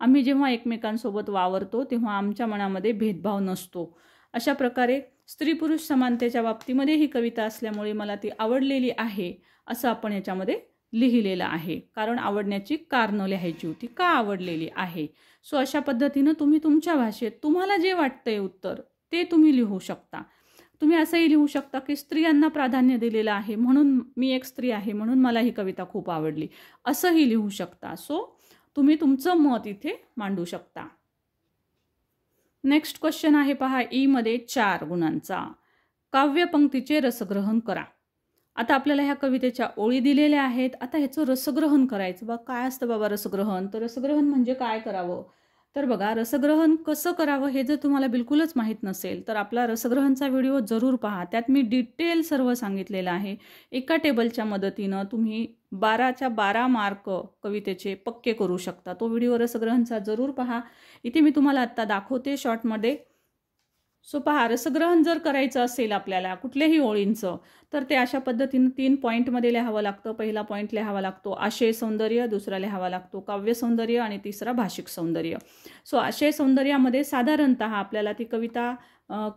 [SPEAKER 1] आम्ही जेव्हा एकमेकांसोबत वावरतो तेव्हा आमच्या मनामध्ये भेदभाव नसतो. अशा प्रकारे स्त्री पुरुष समानतेच्या बाबतीमध्ये ही कविता असल्यामुळे मला ती आवडलेली आहे असं आपण याच्यामध्ये लिहिलेलं आहे. कारण आवडण्याची कारणं लिहायची होती, का आवडलेली आहे. सो अशा पद्धतीनं तुम्ही तुमच्या भाषेत तुम्हाला जे वाटतंय उत्तर ते तुम्ही लिहू शकता. तुम्ही असंही लिहू शकता की स्त्रियांना प्राधान्य दिलेलं आहे म्हणून मी एक स्त्री आहे म्हणून मला ही कविता खूप आवडली, असंही लिहू शकता. सो तुम्ही तुमचं मत इथे मांडू शकता. नेक्स्ट क्वेश्चन आहे पहा, ई मध्ये 4 गुणांचा. काव्यपंक्तीचे रसग्रहण करा. आता आपल्याला ह्या कवितेच्या ओळी दिलेल्या आहेत. आता ह्याचं रसग्रहण करायचं. बघा, काय असतं बाबा रसग्रहण? तर रसग्रहण म्हणजे काय करावं? तर बघा, रसग्रहण कसं करावं हे जर तुम्हाला बिलकुलच माहीत नसेल तर आपला रसग्रहणचा व्हिडिओ जरूर पहा. त्यात मी डिटेल सर्व सांगितलेलं आहे. एका टेबलच्या मदतीनं तुम्ही 12च्या 12 मार्क कवितेचे पक्के करू शकता. तो व्हिडिओ रसग्रहणचा जरूर पहा. इथे मी तुम्हाला आत्ता दाखवते शॉर्टमध्ये. सो पहा, रसग्रहण जर करायचं असेल आपल्याला कुठल्याही ओळींचं तर ते अशा पद्धतीनं 3 पॉईंटमध्ये लिहावं लागतं. पहिला पॉईंट लिहावा लागतो आशय सौंदर्य, दुसरा लिहावा लागतो काव्य सौंदर्य आणि तिसरा भाषिक सौंदर्य. सो आशय सौंदर्यामध्ये साधारणतः आपल्याला ती कविता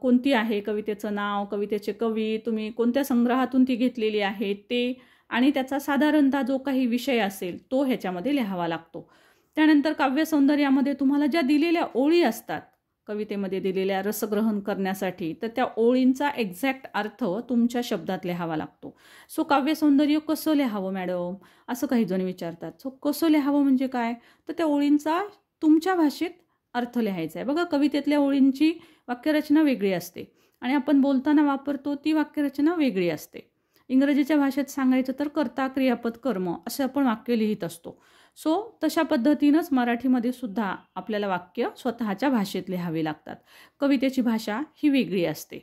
[SPEAKER 1] कोणती आहे, कवितेचं नाव, कवितेचे कवी, तुम्ही कोणत्या संग्रहातून ती घेतलेली आहे ते, आणि त्याचा साधारणतः जो काही विषय असेल तो ह्याच्यामध्ये लिहावा लागतो. त्यानंतर काव्य सौंदर्यामध्ये तुम्हाला ज्या दिलेल्या ओळी असतात कवितेमध्ये दिलेल्या रसग्रहण करण्यासाठी, तर त्या ओळींचा एक्झॅक्ट अर्थ तुमच्या शब्दात लिहावा लागतो. सो काव्य सौंदर्य कसं लिहावं मॅडम असं काही जण विचारतात. सो कसं लिहावं म्हणजे काय, तर त्या ओळींचा तुमच्या भाषेत अर्थ लिहायचा आहे. बघा, कवितेतल्या ओळींची वाक्यरचना वेगळी असते आणि आपण बोलताना वापरतो ती वाक्यरचना वेगळी असते. इंग्रजीच्या भाषेत सांगायचं तर कर्ता क्रियापद कर्म असं आपण वाक्य लिहित असतो. सो तशा पद्धतीनंच मराठीमध्ये सुद्धा आपल्याला वाक्य स्वतःच्या भाषेत लिहावी लागतात. कवितेची भाषा ही वेगळी असते.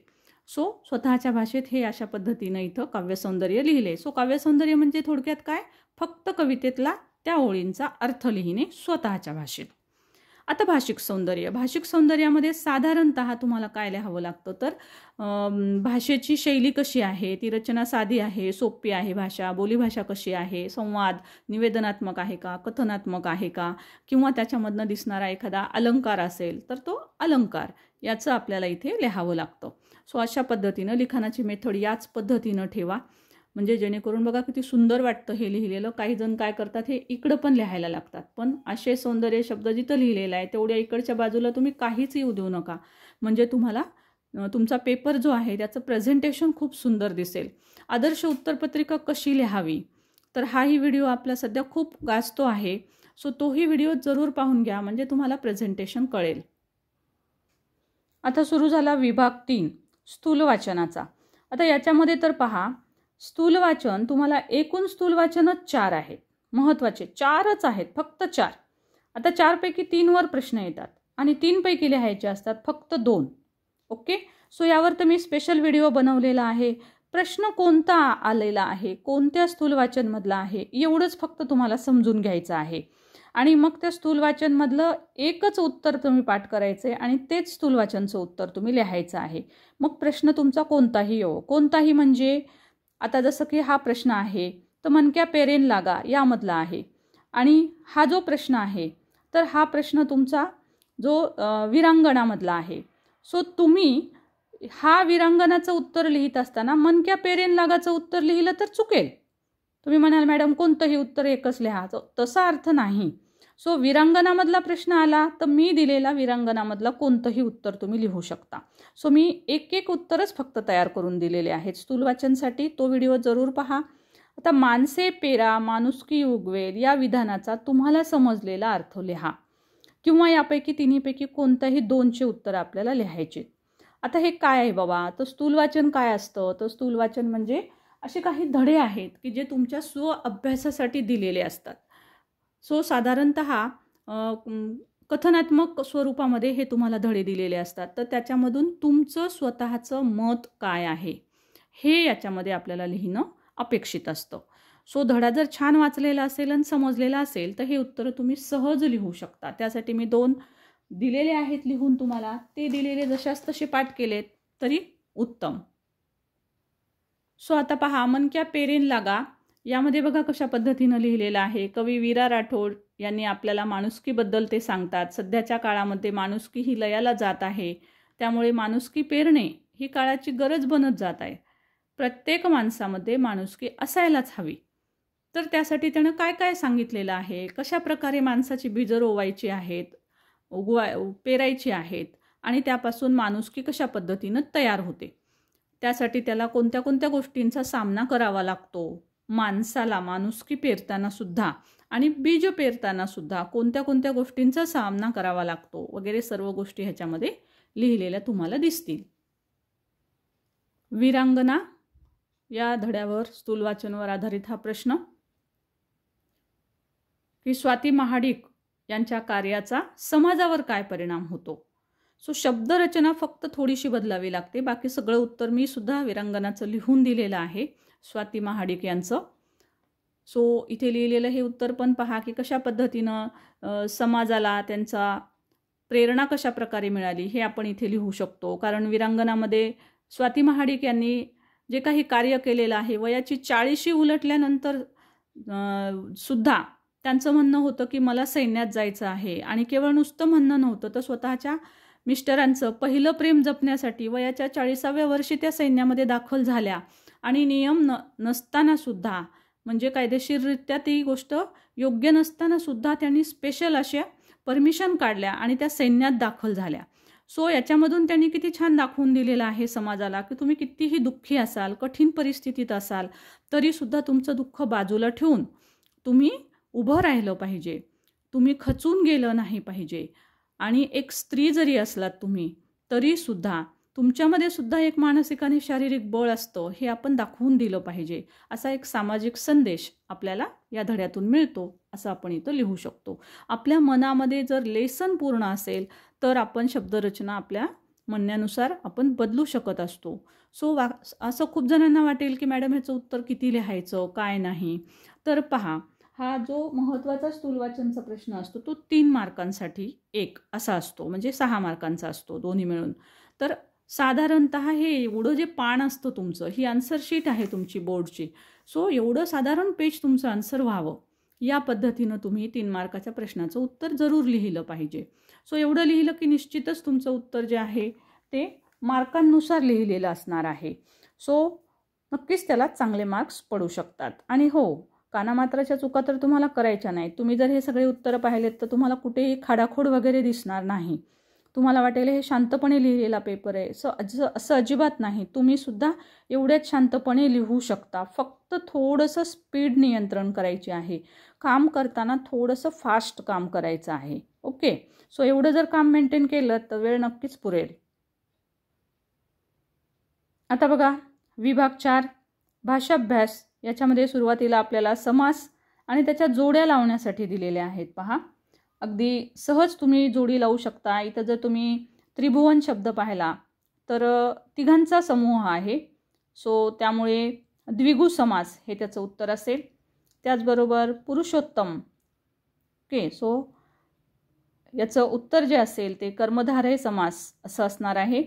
[SPEAKER 1] सो स्वतःच्या भाषेत हे अशा पद्धतीनं इथं काव्यसौंदर्य लिहिले. सो काव्यसौंदर्य म्हणजे थोडक्यात काय, फक्त कवितेतला त्या ओळींचा अर्थ लिहिणे स्वतःच्या भाषेत. आता भाषिक सौंदर्य. भाषिक सौंदर्यामध्ये साधारणतः तुम्हाला काय लिहावं लागतं तर भाषेची शैली कशी आहे, ती रचना साधी आहे, सोपी आहे भाषा, बोलीभाषा कशी आहे, संवाद निवेदनात्मक आहे का, कथनात्मक आहे का, किंवा त्याच्यामधनं दिसणारा एखादा अलंकार असेल तर तो अलंकार याचं आपल्याला इथे लिहावं लागतं. सो अशा पद्धतीनं लिखाणाची मेथड याच पद्धतीनं ठेवा, म्हणजे जेणेकरून बघा किती सुंदर वाटतं हे लिहिलेलं. काही जण काय करतात, हे इकडं पण लिहायला लागतात, पण असे सौंदर्य शब्द जिथं लिहिलेला आहे तेवढ्या इकडच्या बाजूला तुम्ही काहीच येऊ देऊ नका, म्हणजे तुम्हाला तुमचा पेपर जो आहे त्याचं प्रेझेंटेशन खूप सुंदर दिसेल. आदर्श उत्तरपत्रिका कशी लिहावी तर हाही व्हिडिओ आपला सध्या खूप गाजतो आहे, सो तोही व्हिडिओ जरूर पाहून घ्या, म्हणजे तुम्हाला प्रेझेंटेशन कळेल. आता सुरू झाला विभाग 3 स्थूल वाचनाचा. आता याच्यामध्ये तर पहा, स्थूल वाचन तुम्हाला एकूण स्थूल वाचनच 4 आहेत, महत्त्वाचे 4च आहेत, फक्त 4. आता 4 पैकी 3 वर प्रश्न येतात आणि 3 पैकी लिहायचे असतात फक्त 2. ओके, सो यावर तर मी स्पेशल व्हिडिओ बनवलेला आहे. प्रश्न कोणता आलेला आहे, कोणत्या स्थूल वाचनमधला आहे, एवढंच फक्त तुम्हाला समजून घ्यायचं आहे. आणि मग त्या स्थूल वाचनमधलं एकच उत्तर तुम्ही पाठ करायचं आहे आणि तेच स्थूल वाचनचं उत्तर तुम्ही लिहायचं आहे. मग प्रश्न तुमचा कोणताही येवो, कोणताही म्हणजे आता जसं की हा प्रश्न आहे तर मनक्या पेरेन लागा यामधला आहे, आणि हा जो प्रश्न आहे तर हा प्रश्न तुमचा जो विरांगणामधला आहे. सो तुम्ही हा विरांगणाचं उत्तर लिहित असताना मनक्या पेरेन लागाचं उत्तर लिहिलं तर चुकेल. तुम्ही म्हणाल मॅडम कोणतंही उत्तर एकच लिहा, तसा अर्थ नाही. सो विरांगणामधला प्रश्न आला तर मी दिलेला विरांगणामधला कोणतंही उत्तर तुम्ही लिहू शकता. सो मी एक उत्तरच फक्त तयार करून दिलेले आहेत स्थूल वाचनसाठी, तो व्हिडिओ जरूर पहा. आता माणसे पेरा माणुसकी उगवेल या विधानाचा तुम्हाला समजलेला अर्थ लिहा, किंवा यापैकी तिन्हीपैकी कोणत्याही 2चे उत्तर आपल्याला लिहायचे. आता हे काय आहे बाबा, तर स्थूल वाचन काय असतं, तर स्थूल वाचन म्हणजे असे काही धडे आहेत की जे तुमच्या स्व अभ्यासासाठी दिलेले असतात. सो साधारणतः कथनात्मक स्वरूपामध्ये हे तुम्हाला धडे दिलेले असतात, तर त्याच्यामधून तुमचं स्वतःचं मत काय आहे हे याच्यामध्ये आपल्याला लिहिणं अपेक्षित असतं. सो धडा जर छान वाचलेला असेल आणि समजलेला असेल तर हे उत्तर तुम्ही सहज लिहू शकता. त्यासाठी मी 2 दिलेले आहेत लिहून तुम्हाला, ते दिलेले जशास तसे पाठ केलेत तरी उत्तम. सो आता पहा, मनक्या पेरेन लागा यामध्ये बघा कशा पद्धतीनं लिहिलेलं आहे. कवी वीरा राठोड यांनी आपल्याला माणुसकीबद्दल ते सांगतात. सध्याच्या काळामध्ये माणुसकी ही लयाला जात आहे, त्यामुळे माणुसकी पेरणे ही काळाची गरज बनत जात आहे. प्रत्येक माणसामध्ये माणुसकी असायलाच हवी. तर त्यासाठी त्यानं काय काय सांगितलेलं आहे, कशा प्रकारे माणसाची बीजं रोवायची आहेत, पेरायची आहेत, आणि त्यापासून माणुसकी कशा पद्धतीनं तयार होते, त्यासाठी त्याला कोणत्या कोणत्या गोष्टींचा सामना करावा लागतो. माणसाला माणुसकी पेरताना सुद्धा आणि बीज पेरताना सुद्धा कोणत्या कोणत्या गोष्टींचा सामना करावा लागतो वगैरे सर्व गोष्टी ह्याच्यामध्ये लिहिलेल्या तुम्हाला दिसतील. विरांगना या धड्यावर स्थूल वाचनावर आधारित हा प्रश्न की स्वाती महाडिक यांच्या कार्याचा समाजावर काय परिणाम होतो. सो शब्दरचना फक्त थोडीशी बदलावी लागते, बाकी सगळं उत्तर मी सुद्धा विरांगनाचं लिहून दिलेलं आहे, स्वाती महाडिक यांचं. सो इथे लिहिलेलं हे उत्तर पण पहा की कशा पद्धतीनं समाजाला त्यांचा प्रेरणा कशा प्रकारे मिळाली हे आपण इथे लिहू शकतो. कारण विरांगनामध्ये स्वाती महाडिक यांनी जे काही कार्य केलेलं आहे, वयाची 40शी उलटल्यानंतर सुद्धा त्यांचं म्हणणं होतं की मला सैन्यात जायचं आहे, आणि केवळ नुसतं म्हणणं नव्हतं तर स्वतःच्या मिस्टरांचं पहिलं प्रेम जपण्यासाठी वयाच्या 40व्या वर्षी त्या सैन्यामध्ये दाखल झाल्या, आणि नियम नसताना सुद्धा, म्हणजे कायदेशीररित्या ती गोष्ट योग्य नसताना सुद्धा त्यांनी स्पेशल अशा परमिशन काढल्या आणि त्या सैन्यात दाखल झाल्या. सो याच्यामधून त्यांनी किती छान दाखवून दिलेलं आहे समाजाला की तुम्ही कितीही दुःखी असाल, कठीण परिस्थितीत असाल, तरीसुद्धा तुमचं दुःख बाजूला ठेवून तुम्ही उभं राहिलं पाहिजे, तुम्ही खचून गेलं नाही पाहिजे. आणि एक स्त्री जरी असलात तुम्ही तरीसुद्धा तुमच्यामध्ये सुद्धा एक मानसिक आणि शारीरिक बळ असतं, हे आपण दाखवून दिलं पाहिजे. असा एक सामाजिक संदेश आपल्याला या धड्यातून मिळतो, असं आपण इथं लिहू शकतो. आपल्या मनामध्ये जर लेसन पूर्ण असेल तर आपण शब्दरचना आपल्या म्हणण्यानुसार आपण बदलू शकत असतो. सो असं खूप जणांना वाटेल की मॅडम ह्याचं उत्तर किती लिहायचं काय नाही. तर पहा, हा जो महत्त्वाचा स्थूलवाचनचा प्रश्न असतो तो 3 मार्कांसाठी 1 असा असतो, म्हणजे 6 मार्कांचा असतो दोन्ही मिळून. तर साधारणतः हे एवढं जे पान असतं तुमचं, ही आन्सर शीट आहे तुमची बोर्डची. सो एवढं साधारण पेज तुमचं आन्सर व्हावं या पद्धतीनं तुम्ही 3 मार्काच्या प्रश्नाचं उत्तर जरूर लिहिलं पाहिजे. सो एवढं लिहिलं की निश्चितच तुमचं उत्तर जे आहे ते मार्कांनुसार लिहिलेलं असणार आहे. सो नक्कीच त्याला चांगले मार्क्स पडू शकतात. आणि हो, कानामात्राच्या चुका तर तुम्हाला करायच्या नाहीत. तुम्ही जर हे सगळे उत्तरं पाहिलेत तर तुम्हाला कुठेही खाडाखोड वगैरे दिसणार नाही. तुम्हाला वाटेल हे शांतपणे लिहिलेला पेपर आहे, असं अजिबात नाही. तुम्ही सुद्धा एवढ्याच शांतपणे लिहू शकता. फक्त थोडंसं स्पीड नियंत्रण करायची आहे. काम करताना थोडंसं फास्ट काम करायचं आहे. ओके, सो एवढं जर काम मेंटेन केलं तर वेळ नक्कीच पुरेल. आता बघा, विभाग 4 भाषाभ्यास याच्यामध्ये सुरुवातीला आपल्याला समास आणि त्याच्या जोड्या लावण्यासाठी दिलेल्या आहेत. पहा, अगदी सहज तुम्ही जोडी लावू शकता. इथं जर तुम्ही त्रिभुवन शब्द पाहिला तर तिघांचा समूह आहे. सो त्यामुळे द्विगु समास हे त्याचं उत्तर असेल. त्याचबरोबर पुरुषोत्तम. ओके, सो याचं उत्तर जे असेल ते कर्मधारय समास असं असणार आहे.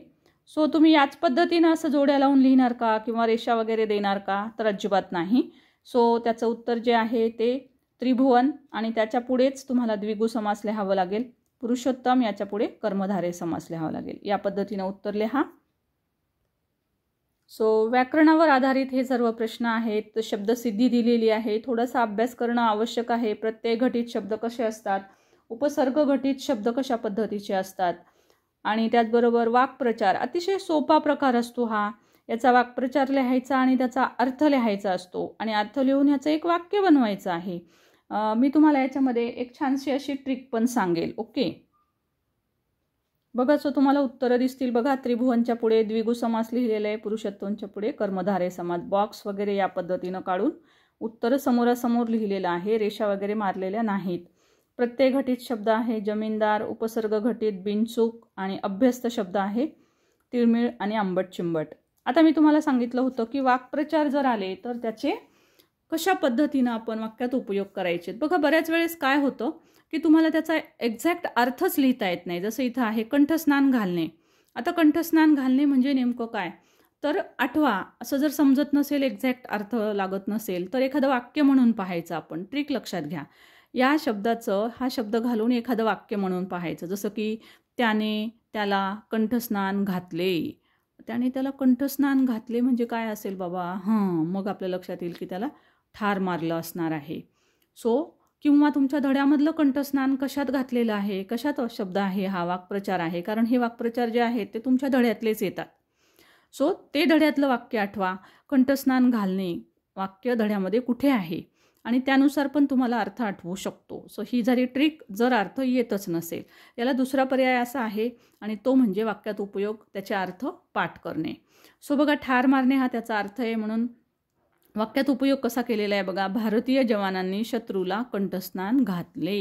[SPEAKER 1] सो तुम्ही याच पद्धतीनं असं जोड्या लावून लिहिणार का किंवा रेषा वगैरे देणार का, तर अजिबात नाही. सो त्याचं उत्तर जे आहे ते त्रिभुवन आणि त्याच्या पुढेच तुम्हाला द्विगु समास लिहावं लागेल. पुरुषोत्तम याच्या पुढे कर्मधारय समास लिहावा लागेल. या पद्धतीनं उत्तर लिहा. सो व्याकरणावर आधारित हे सर्व प्रश्न आहेत. शब्दसिद्धी दिलेली आहे. थोडासा अभ्यास करणं आवश्यक आहे. प्रत्यय घटित शब्द कसे असतात, उपसर्ग घटित शब्द कशा पद्धतीचे असतात, आणि त्याचबरोबर वाक्प्रचार अतिशय सोपा प्रकार असतो हा. याचा वाक्प्रचार लिहायचा आणि त्याचा अर्थ लिहायचा असतो आणि अर्थ लिहून याचं एक वाक्य बनवायचं आहे. मी तुम्हाला याच्यामध्ये एक छानशी अशी ट्रिक पण सांगेल. ओके, बघा, सो तुम्हाला उत्तरं दिसतील. बघा, त्रिभुवनच्या पुढे द्विगु समास लिहिलेलं आहे, पुरुषोत्तमच्या पुढे कर्मधारय समास. बॉक्स वगैरे या पद्धतीनं काढून उत्तरं समोरासमोर लिहिलेलं आहे. रेषा वगैरे मारलेल्या नाहीत. प्रत्यय घटित शब्द आहे जमीनदार, उपसर्ग घटित बिनचूक, आणि अभ्यस्त शब्द आहे तिळमिळ आणि आंबट चिंबट. आता मी तुम्हाला सांगितलं होतं की वाक्प्रचार जर आले तर त्याचे कशा पद्धतीनं आपण वाक्यात उपयोग करायचे. बघा, बऱ्याच वेळेस काय होतं की तुम्हाला त्याचा एक्झॅक्ट अर्थच लिहिता येत नाही. जसं इथं आहे कंठस्नान घालणे. आता कंठस्नान घालणे म्हणजे नेमकं काय, तर आठवा. असं जर समजत नसेल, एक्झॅक्ट अर्थ लागत नसेल, तर एखादं वाक्य म्हणून पाहायचं आपण. ट्रिक लक्षात घ्या. या शब्दाचं हा शब्द घालून एखादं वाक्य म्हणून पाहायचं. जसं की त्याने त्याला कंठस्नान घातले. त्याने त्याला कंठस्नान घातले म्हणजे काय असेल बाबा, मग आपल्या लक्षात येईल की त्याला ठार मारलं असणार आहे. सो किंवा तुमच्या धड्यामधलं कंठस्नान कशात घातलेलं आहे, कशात शब्द आहे, हा वाक्प्रचार आहे. कारण हे वाक्प्रचार जे आहेत ते तुमच्या धड्यातलेच येतात. सो ते धड्यातलं वाक्य आठवा. कंठस्नान घालणे वाक्य धड्यामध्ये कुठे आहे आणि त्यानुसार पण तुम्हाला अर्थ आठवू शकतो. सो ही झाली ट्रिक जर अर्थ येतच नसेल. याला दुसरा पर्याय असा आहे आणि तो म्हणजे वाक्यात उपयोग, त्याचे अर्थ पाठ करणे. सो बघा, ठार मारणे हा त्याचा अर्थ आहे, म्हणून वाक्यात उपयोग कसा केलेला आहे बघा. भारतीय जवानांनी शत्रूला कंठस्नान घातले.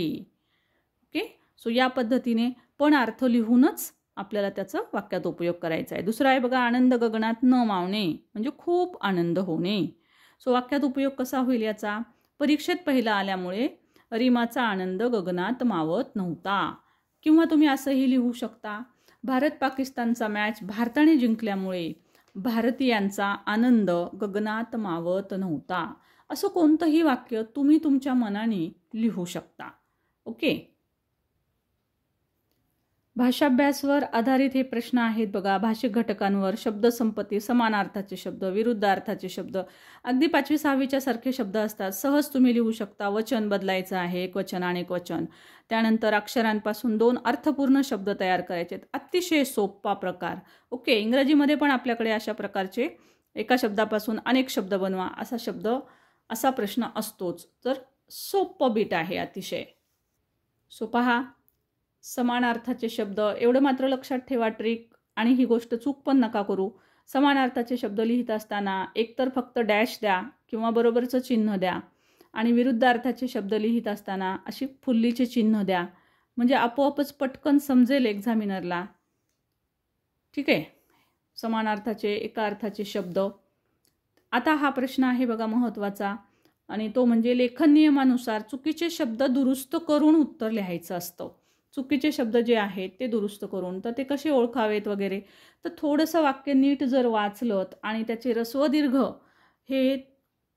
[SPEAKER 1] ओके, सो या पद्धतीने पण अर्थ लिहूनच आपल्याला त्याचा वाक्यात उपयोग करायचा आहे. दुसरा आहे बघा, आनंद गगनात न मावणे म्हणजे खूप आनंद होणे. सो वाक्यात उपयोग कसा होईल याचा, परीक्षेत पहिला आल्यामुळे रीमाचा आनंद गगनात मावत नव्हता. किंवा तुम्ही असंही लिहू शकता, भारत पाकिस्तानचा मॅच भारताने जिंकल्यामुळे भारतीयांचा आनंद गगनात मावत नव्हता. असं कोणतंही वाक्य तुम्ही तुमच्या मनाने लिहू शकता. ओके, भाषाभ्यासवर आधारित हे प्रश्न आहेत बघा. भाषिक घटकांवर शब्दसंपत्ती, समानार्थाचे शब्द, विरुद्ध अर्थाचे शब्द, अगदी 5वी 6वीच्या सारखे शब्द असतात. सहज तुम्ही लिहू शकता. वचन बदलायचं आहे, एक वचन आणि एक वचन. त्यानंतर अक्षरांपासून 2 अर्थपूर्ण शब्द तयार करायचे. अतिशय सोपा प्रकार. ओके, इंग्रजीमध्ये पण आपल्याकडे अशा प्रकारचे एका शब्दापासून अनेक शब्द बनवा असा प्रश्न असतोच. तर सोपं बीट आहे अतिशय. सो पहा, समानार्थाचे शब्द एवढं मात्र लक्षात ठेवा ट्रिक, आणि ही गोष्ट चूक पण नका करू. समानार्थाचे शब्द लिहित असताना एकतर फक्त डॅश द्या किंवा बरोबरचं चिन्ह द्या, आणि विरुद्ध अर्थाचे शब्द लिहित असताना अशी फुल्लीचे चिन्ह द्या, म्हणजे आपोआपच पटकन समजेल एक्झामिनरला. ठीक आहे, समानार्थाचे एका अर्थाचे शब्द. आता हा प्रश्न आहे बघा महत्त्वाचा. आणि तो म्हणजे लेखन नियमानुसार चुकीचे शब्द दुरुस्त करून उत्तर लिहायचं असतं. चुकीचे शब्द जे आहेत ते दुरुस्त करून, तर ते कसे ओळखावेत वगैरे, तर थोडंसं वाक्य नीट जर वाचलं आणि त्याचे ऱ्हस्व दीर्घ हे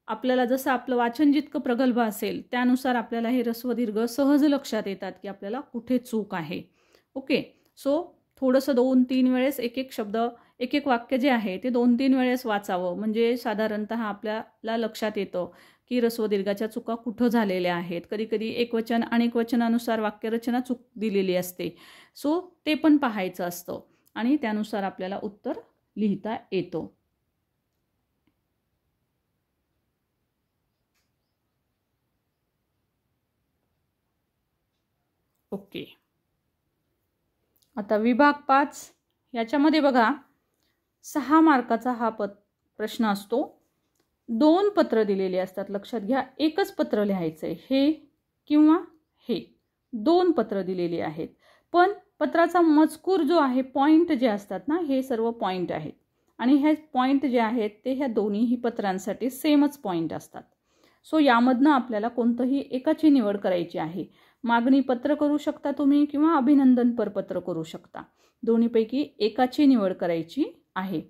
[SPEAKER 1] आपल्याला जसं आपलं वाचन जितकं प्रगल्भ असेल त्यानुसार आपल्याला हे ऱ्हस्व दीर्घ सहज लक्षात येतात की आपल्याला कुठे चूक आहे. ओके, सो थोडंसं 2-3 वेळेस एक एक शब्द एक एक वाक्य जे आहे ते 2-3 वेळेस वाचावं, म्हणजे साधारणतः आपल्याला लक्षात येतं की ऱ्हस्व दीर्घाच्या चुका कुठं झालेल्या आहेत. कधी कधी एकवचन अनेक वचनानुसार वाक्यरचना चूक दिलेली असते, सो ते पण पाहायचं असतं आणि त्यानुसार आपल्याला उत्तर लिहिता येतं. ओके, आता विभाग 5 याच्यामध्ये बघा 6 मार्काचा हा प्रश्न असतो. 2 पत्र दिलेली असतात. लक्षात घ्या, एकच पत्र लिहायचं आहे, हे किंवा हे 2 पत्र दिलेली आहेत. पण पत्राचा मजकूर जो आहे, पॉईंट जे असतात ना, हे सर्व पॉईंट आहेत आणि हे पॉईंट जे आहेत ते ह्या दोन्हीही पत्रांसाठी सेमच पॉईंट असतात. सो यामधनं आपल्याला कोणतंही एकाची निवड करायची आहे. मागणी पत्र करू शकता तुम्ही किंवा अभिनंदन परपत्र करू शकता. दोन्हीपैकी एकाची निवड करायची आहे.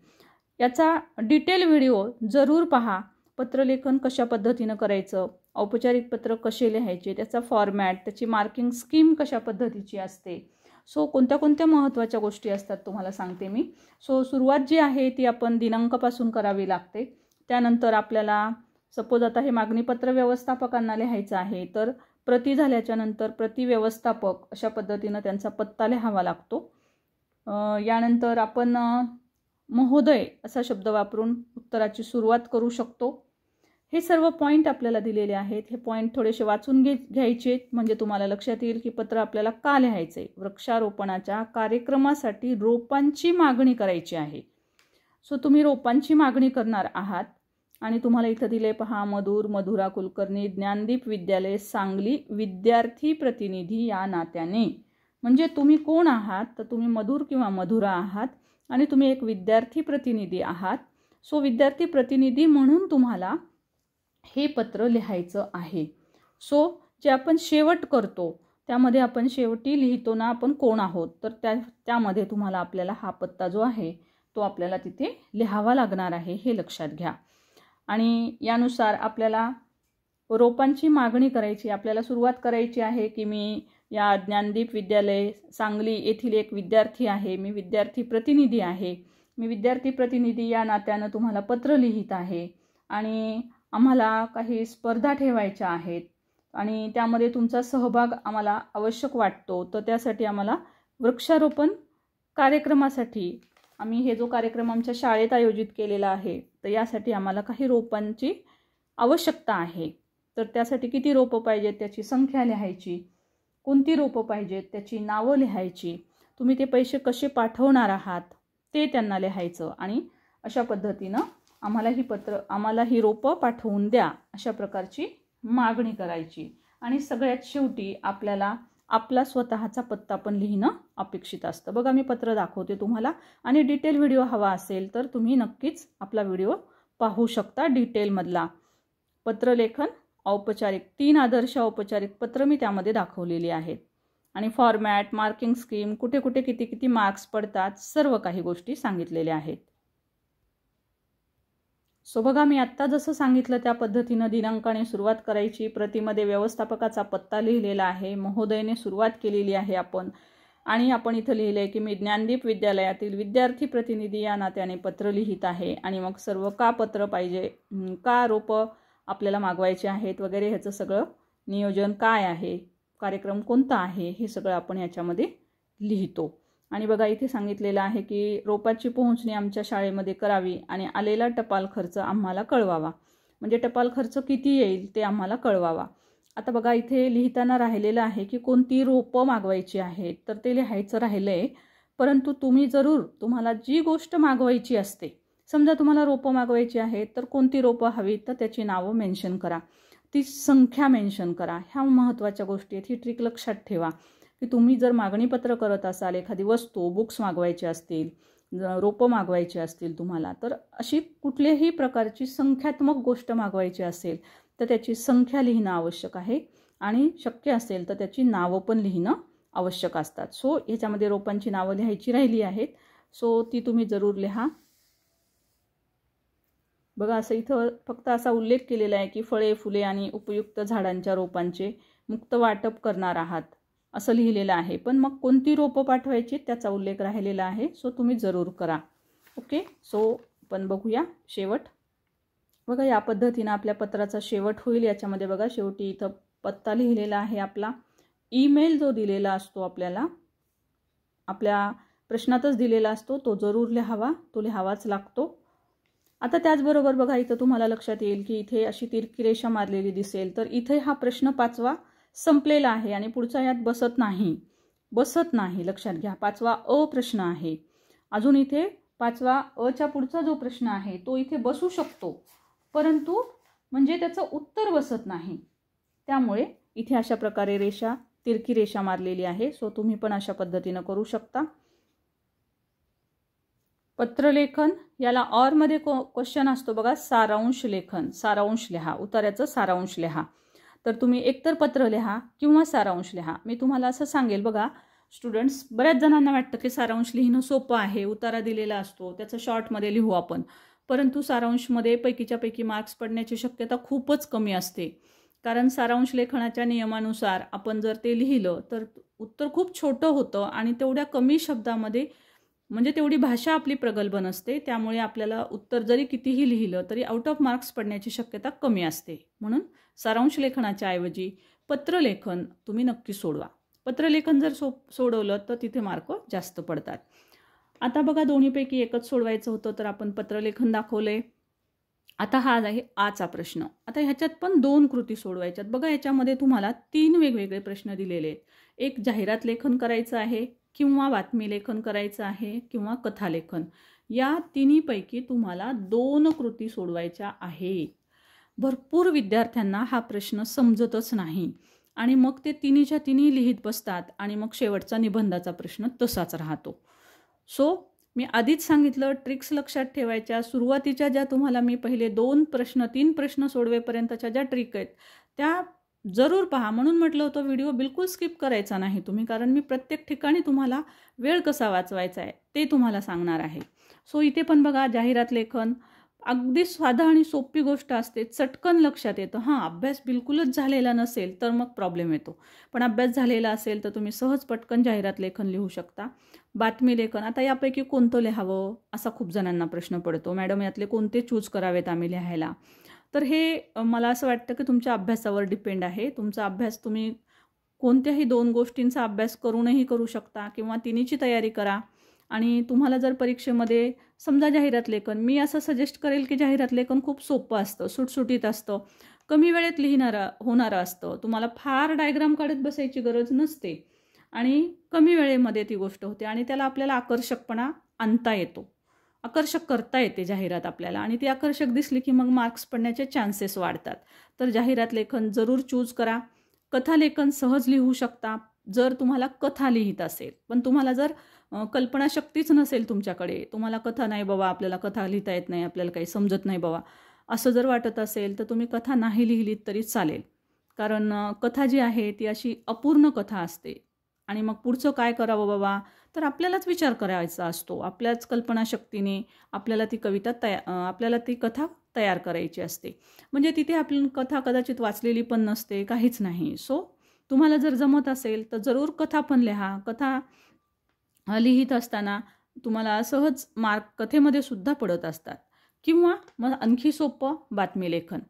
[SPEAKER 1] याचा डिटेल व्हिडिओ जरूर पहा. पत्रलेखन कशा पद्धतीनं करायचं, औपचारिक पत्र कसे लिहायचे, त्याचा फॉर्मॅट, त्याची मार्किंग स्कीम कशा पद्धतीची असते, सो कोणत्या कोणत्या महत्त्वाच्या गोष्टी असतात तुम्हाला सांगते मी. सो सुरुवात जी आहे ती आपण दिनांकापासून करावी लागते. त्यानंतर आपल्याला सपोज आता हे मागणीपत्र व्यवस्थापकांना लिहायचं आहे, तर प्रति झाल्याच्या नंतर प्रति व्यवस्थापक अशा पद्धतीनं त्यांचा पत्ता लिहावा लागतो. यानंतर आपण महोदय असा शब्द वापरून उत्तराची सुरुवात करू शकतो. हे सर्व पॉईंट आपल्याला दिलेले आहेत. हे पॉईंट थोडेसे वाचून घ्यायचे, म्हणजे तुम्हाला लक्षात येईल की पत्र आपल्याला का लिहायचे. वृक्षारोपणाच्या कार्यक्रमासाठी रोपांची मागणी करायची आहे. सो तुम्ही रोपांची मागणी करणार आहात आणि तुम्हाला इथं दिले पहा, मधुर, मधुरा कुलकर्णी, ज्ञानदीप विद्यालय सांगली विद्यार्थी प्रतिनिधी या नात्याने. म्हणजे तुम्ही कोण आहात, तर तुम्ही मधुर किंवा मधुरा आहात आणि तुम्ही एक विद्यार्थी प्रतिनिधी आहात. सो विद्यार्थी प्रतिनिधी म्हणून तुम्हाला हे पत्र लिहायचं आहे. सो जे आपण शेवट करतो त्यामध्ये आपण शेवटी लिहितो ना आपण कोण आहोत, तर त्यामध्ये तुम्हाला आपल्याला हा पत्ता जो आहे तो आपल्याला तिथे लिहावा लागणार आहे, हे लक्षात घ्या. आणि यानुसार आपल्याला रोपांची मागणी करायची. आपल्याला सुरुवात करायची आहे की मी या ज्ञानदीप विद्यालय सांगली येथील एक विद्यार्थी आहे, मी विद्यार्थी प्रतिनिधी आहे. मी विद्यार्थी प्रतिनिधी या नात्यानं तुम्हाला पत्र लिहित आहे आणि आम्हाला काही स्पर्धा ठेवायच्या आहेत आणि त्यामध्ये तुमचा सहभाग आम्हाला आवश्यक वाटतो. तर त्यासाठी आम्हाला वृक्षारोपण कार्यक्रमासाठी आम्ही हे जो कार्यक्रम आमच्या शाळेत आयोजित केलेला आहे, तर यासाठी आम्हाला काही रोपांची आवश्यकता आहे. तर त्यासाठी किती रोपं पाहिजेत त्याची संख्या लिहायची, कोणती रोपं पाहिजेत त्याची नावं लिहायची, तुम्ही ते पैसे कसे पाठवणार आहात ते त्यांना लिहायचं आणि अशा पद्धतीनं आम्हाला ही रोपं पाठवून द्या अशा प्रकारची मागणी करायची. आणि सगळ्यात शेवटी आपल्याला आपला स्वतःचा पत्ता पण लिहिणं अपेक्षित असतं. बघा मी पत्र दाखवते तुम्हाला आणि डिटेल व्हिडिओ हवा असेल तर तुम्ही नक्कीच आपला व्हिडिओ पाहू शकता. डिटेलमधला पत्रलेखन औपचारिक 3 आदर्श औपचारिक पत्र मी त्यामध्ये दाखवलेली आहेत आणि फॉर्मॅट, मार्किंग स्कीम, कुठे कुठे किती किती मार्क्स पडतात, सर्व काही गोष्टी सांगितलेल्या आहेत. सो बघा मी आत्ता जसं सांगितलं त्या पद्धतीनं दिनांकाने सुरुवात करायची. प्रतिमध्ये व्यवस्थापकाचा पत्ता लिहिलेला आहे, महोदयने सुरुवात केलेली आहे आपण आणि आपण इथं लिहिलं आहे की मी ज्ञानदीप विद्यालयातील विद्यार्थी प्रतिनिधी या नात्याने पत्र लिहित आहे आणि मग सर्व का पत्र पाहिजे, का रोपं आपल्याला मागवायचे आहेत वगैरे, ह्याचं सगळं नियोजन काय आहे, कार्यक्रम कोणता आहे, हे सगळं आपण याच्यामध्ये लिहितो. आणि बघा इथे सांगितलेलं आहे की रोपाची पोहोचणी आमच्या शाळेमध्ये करावी आणि आलेला टपाल खर्च आम्हाला कळवावा. म्हणजे टपाल खर्च किती येईल ते आम्हाला कळवावा. आता बघा इथे लिहिताना राहिलेलं आहे की कोणती रोपं मागवायची आहेत, तर ते लिहायचं राहिलं आहे. परंतु तुम्ही तुम्हाला जी गोष्ट मागवायची असते, समजा तुम्हाला रोपं मागवायची आहेत तर कोणती रोपं हवी तर त्याची नावं मेन्शन करा, ती संख्या मेन्शन करा. ह्या महत्त्वाच्या गोष्टी आहेत. ही ट्रिक लक्षात ठेवा की तुम्ही जर मागणीपत्र करत असाल, एखादी वस्तू, बुक्स मागवायचे असतील, रोपं मागवायचे असतील तुम्हाला, तर अशी कुठल्याही प्रकारची संख्यात्मक गोष्ट मागवायची असेल तर त्याची संख्या लिहिणं आवश्यक आहे आणि शक्य असेल तर त्याची नावं पण लिहिणं आवश्यक असतात. सो ह्याच्यामध्ये रोपांची नावं लिहायची राहिली आहेत. सो ती तुम्ही जरूर लिहा. बघा असं इथं फक्त असा उल्लेख केलेला आहे की फळे फुले आणि उपयुक्त झाडांच्या रोपांचे मुक्त वाटप करणार आहात असं लिहिलेलं आहे. पण मग कोणती रोपं पाठवायची त्याचा उल्लेख राहिलेला आहे. सो तुम्ही जरूर करा. ओके. सो पण बघूया शेवट. बघा या पद्धतीनं आपल्या पत्राचा शेवट होईल. याच्यामध्ये बघा शेवटी इथं पत्ता लिहिलेला आहे आपला. ईमेल जो दिलेला असतो आपल्याला आपल्या प्रश्नातच दिलेला असतो तो जरूर लिहावा. तो लिहावाच लागतो. आता त्याचबरोबर बघा इथं तुम्हाला लक्षात येईल की इथे अशी तिरकी रेषा मारलेली दिसेल. तर इथे हा प्रश्न 5वा संपलेला आहे आणि पुढचा यात बसत नाही. लक्षात घ्या. 5वा अ प्रश्न आहे. अजून इथे 5वा अच्या पुढचा जो प्रश्न आहे तो इथे बसू शकतो, परंतु म्हणजे त्याचं उत्तर बसत नाही. त्यामुळे इथे अशा प्रकारे तिरकी रेषा मारलेली आहे. सो तुम्ही पण अशा पद्धतीनं करू शकता. पत्रलेखन याला ऑर मध्ये क्वेश्चन असतो बघा. सारांश लेखन. सारांश लिहा. उतार्याचं सारांश लिहा. तर तुम्ही एकतर पत्र लिहा किंवा सारांश लिहा. मी तुम्हाला असं सांगेल बघा स्टुडंट्स, बऱ्याच जणांना वाटतं की सारांश लिहिणं सोपं आहे. उतारा दिलेला असतो त्याचं शॉर्टमध्ये लिहू आपण. परंतु सारांशमध्ये पैकीच्या पैकी मार्क्स पडण्याची शक्यता खूपच कमी असते. कारण सारांश लेखनाच्या नियमानुसार आपण जर ते लिहिलं तर उत्तर खूप छोटं होतं आणि तेवढ्या कमी शब्दामध्ये म्हणजे तेवढी भाषा आपली प्रगल्भ नसते. त्यामुळे आपल्याला उत्तर जरी कितीही लिहिलं तरी आउट ऑफ मार्क्स पडण्याची शक्यता कमी असते. म्हणून सारांश लेखनाच्या ऐवजी पत्रलेखन तुम्ही नक्की सोडवा. पत्रलेखन जर सोडवलं तर तिथे मार्क जास्त पडतात. आता बघा दोन्हीपैकी एकच सोडवायचं होतं तर आपण पत्रलेखन दाखवलंय. आता हा आहे आचा प्रश्न. आता ह्याच्यात पण 2 कृती सोडवायच्यात. बघा याच्यामध्ये तुम्हाला 3 वेगवेगळे प्रश्न दिलेले आहेत. एक जाहिरात लेखन करायचं आहे किंवा बातमी लेखन करायचं आहे किंवा कथालेखन. या तिन्हीपैकी तुम्हाला 2 कृती सोडवायच्या आहेत. भरपूर विद्यार्थ्यांना हा प्रश्न समजतच नाही आणि मग ते तिन्हीच्या तिन्ही लिहित बसतात आणि मग शेवटचा निबंधाचा प्रश्न तसाच राहतो. सो मी आधीच सांगितलं ट्रिक्स लक्षात ठेवायच्या. सुरुवातीच्या ज्या तुम्हाला मी पहिले 3 प्रश्न सोडवेपर्यंतच्या ज्या ट्रिक आहेत त्या जरूर पहा. म्हणून म्हटलं होतं व्हिडिओ बिलकुल स्किप करायचा नाही तुम्ही, कारण मी प्रत्येक ठिकाणी तुम्हाला वेळ कसा वाचवायचा आहे ते तुम्हाला सांगणार आहे. सो इथे पण बघा जाहिरात लेखन अगदी साधा आणि सोपी गोष्ट असते. चटकन लक्षात येतं. हां, अभ्यास बिलकुलच झालेला नसेल तर मग प्रॉब्लेम येतो. पण अभ्यास झालेला असेल तर तुम्ही सहज पटकन जाहिरात लेखन लिहू शकता. बातमी लेखन, आता यापैकी कोणतं लिहावं असा खूप जणांना प्रश्न पडतो. मॅडम यातले कोणते चूज करावेत आम्ही लिहायला. तर हे मला असं वाटतं की तुमच्या अभ्यासावर डिपेंड आहे. तुमचा अभ्यास तुम्ही कोणत्याही 2 गोष्टींचा अभ्यास करूनही करू शकता किंवा तिन्हीची तयारी करा. आणि तुम्हाला जर परीक्षेमध्ये समजा जाहिरात लेखन, मी असं सजेस्ट करेल की जाहिरात लेखन खूप सोपं असतं, सुटसुटीत असतं, कमी वेळेत होणारं असतं. तुम्हाला फार डायग्राम काढत बसायची गरज नसते आणि कमी वेळेमध्ये ती गोष्ट होते आणि त्याला आपल्याला आकर्षकपणा आणता येतो. आकर्षक करता येते जाहिरात आपल्याला आणि ती आकर्षक दिसली की मग मार्क्स पडण्याचे चान्सेस वाढतात. तर जाहिरात लेखन जरूर चूज करा. कथालेखन सहज लिहू शकता जर तुम्हाला कथा लिहित असेल. पण तुम्हाला जर कल्पनाशक्तीच नसेल तुमच्याकडे, तुम्हाला कथा नाही बाबा, आपल्याला कथा लिहिता येत नाही, आपल्याला काही समजत नाही बाबा, असं जर वाटत असेल तर तुम्ही कथा नाही लिहिलीत तरी चालेल. कारण कथा जी आहे ती अशी अपूर्ण कथा असते आणि मग पुढचं काय करावं बाबा तर आपल्यालाच विचार करायचा असतो. आपल्याच कल्पनाशक्तीने आपल्याला ती कथा तयार करायची असते. म्हणजे तिथे आपली कथा कदाचित वाचलेली पण नसते, काहीच नाही. सो तुम्हाला जर जमत असेल तर जरूर कथा पण लिहा. कथा लिहित असताना तुम्हाला सहज मार्क कथेमध्ये सुद्धा पडत असतात. किंवा मग आणखी सोपं बातमी लेखन.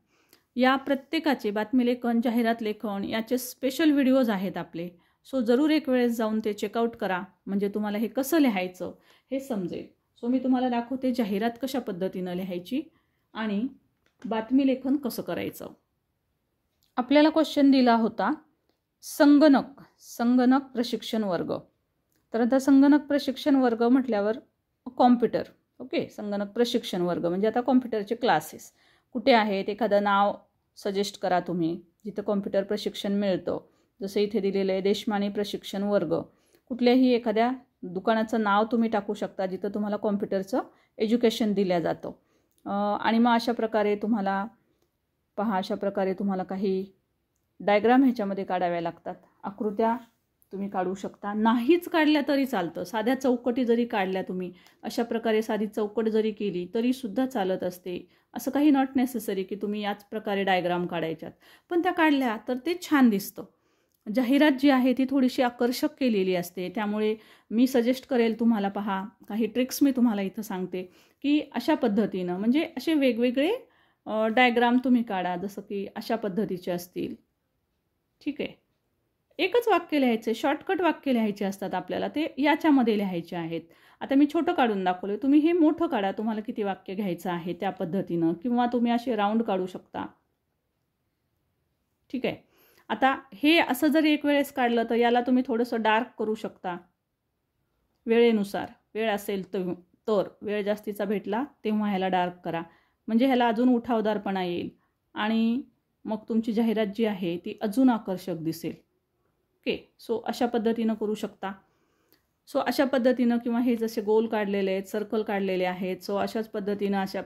[SPEAKER 1] या प्रत्येकाचे बातमी लेखन, जाहिरात लेखन याचे स्पेशल व्हिडिओज आहेत आपले. सो जरूर एक वेळेस जाऊन ते चेकआउट करा, म्हणजे तुम्हाला हे कसं लिहायचं हे समजेल. सो मी तुम्हाला दाखवते जाहिरात कशा पद्धतीनं लिहायची आणि बातमी लेखन कसं करायचं. आपल्याला क्वेश्चन दिला होता संगणक प्रशिक्षण वर्ग. तर आता संगणक प्रशिक्षण वर्ग म्हटल्यावर कॉम्प्युटर. ओके, संगणक प्रशिक्षण वर्ग म्हणजे आता कॉम्प्युटरचे क्लासेस कुठे आहेत, एखादं नाव सजेस्ट करा तुम्ही जिथं कॉम्प्युटर प्रशिक्षण मिळतं. जसं इथे दिलेलं आहे देशमाने प्रशिक्षण वर्ग. कुठल्याही एखाद्या दुकानाचं नाव तुम्ही टाकू शकता जिथं तुम्हाला कॉम्प्युटरचं एज्युकेशन दिलं जातं. आणि मग अशा प्रकारे तुम्हाला पहा अशा प्रकारे तुम्हाला काही डायग्राम ह्याच्यामध्ये काढाव्या लागतात. आकृत्या तुम्ही काढू शकता. नाहीच काढल्या तरी चालतं. साध्या चौकटी जरी काढल्या तुम्ही, अशा प्रकारे साधी चौकट जरी केली तरीसुद्धा चालत असते. असं काही नॉट नेसेसरी की तुम्ही याच प्रकारे डायग्राम काढायच्यात. पण त्या काढल्या तर ते छान दिसतं. जाहिरात जी आहे ती थोडीशी आकर्षक केलेली असते. त्यामुळे मी सजेस्ट करेल तुम्हाला, पहा काही ट्रिक्स मी तुम्हाला इथं सांगते की अशा पद्धतीनं म्हणजे असे वेगवेगळे डायग्राम तुम्ही काढा. जसं की अशा पद्धतीचे असतील. ठीक आहे. एकच वाक्य लिहायचे, शॉर्टकट वाक्य लिहायचे असतात आपल्याला, ते याच्यामध्ये लिहायचे आहेत. आता मी छोटं काढून दाखवले, तुम्ही हे मोठं काढा. तुम्हाला किती वाक्य घ्यायचं आहे त्या पद्धतीनं, किंवा तुम्ही असे राऊंड काढू शकता. ठीक आहे. आता हे असं जर एक वेळेस काढलं तर याला तुम्ही थोडंसं डार्क करू शकता वेळेनुसार. वेळ असेल तर वेळ जास्तीचा भेटला तेव्हा ह्याला डार्क करा, म्हणजे ह्याला अजून उठावदारपणा येईल आणि मग तुमची जाहिरात जी आहे ती अजून आकर्षक दिसेल. ओके. सो अशा पद्धतीनं करू शकता. सो अशा पद्धतीनं, किंवा हे जसे गोल काढलेले आहेत, सर्कल काढलेले आहेत, सो अशाच पद्धतीनं अशा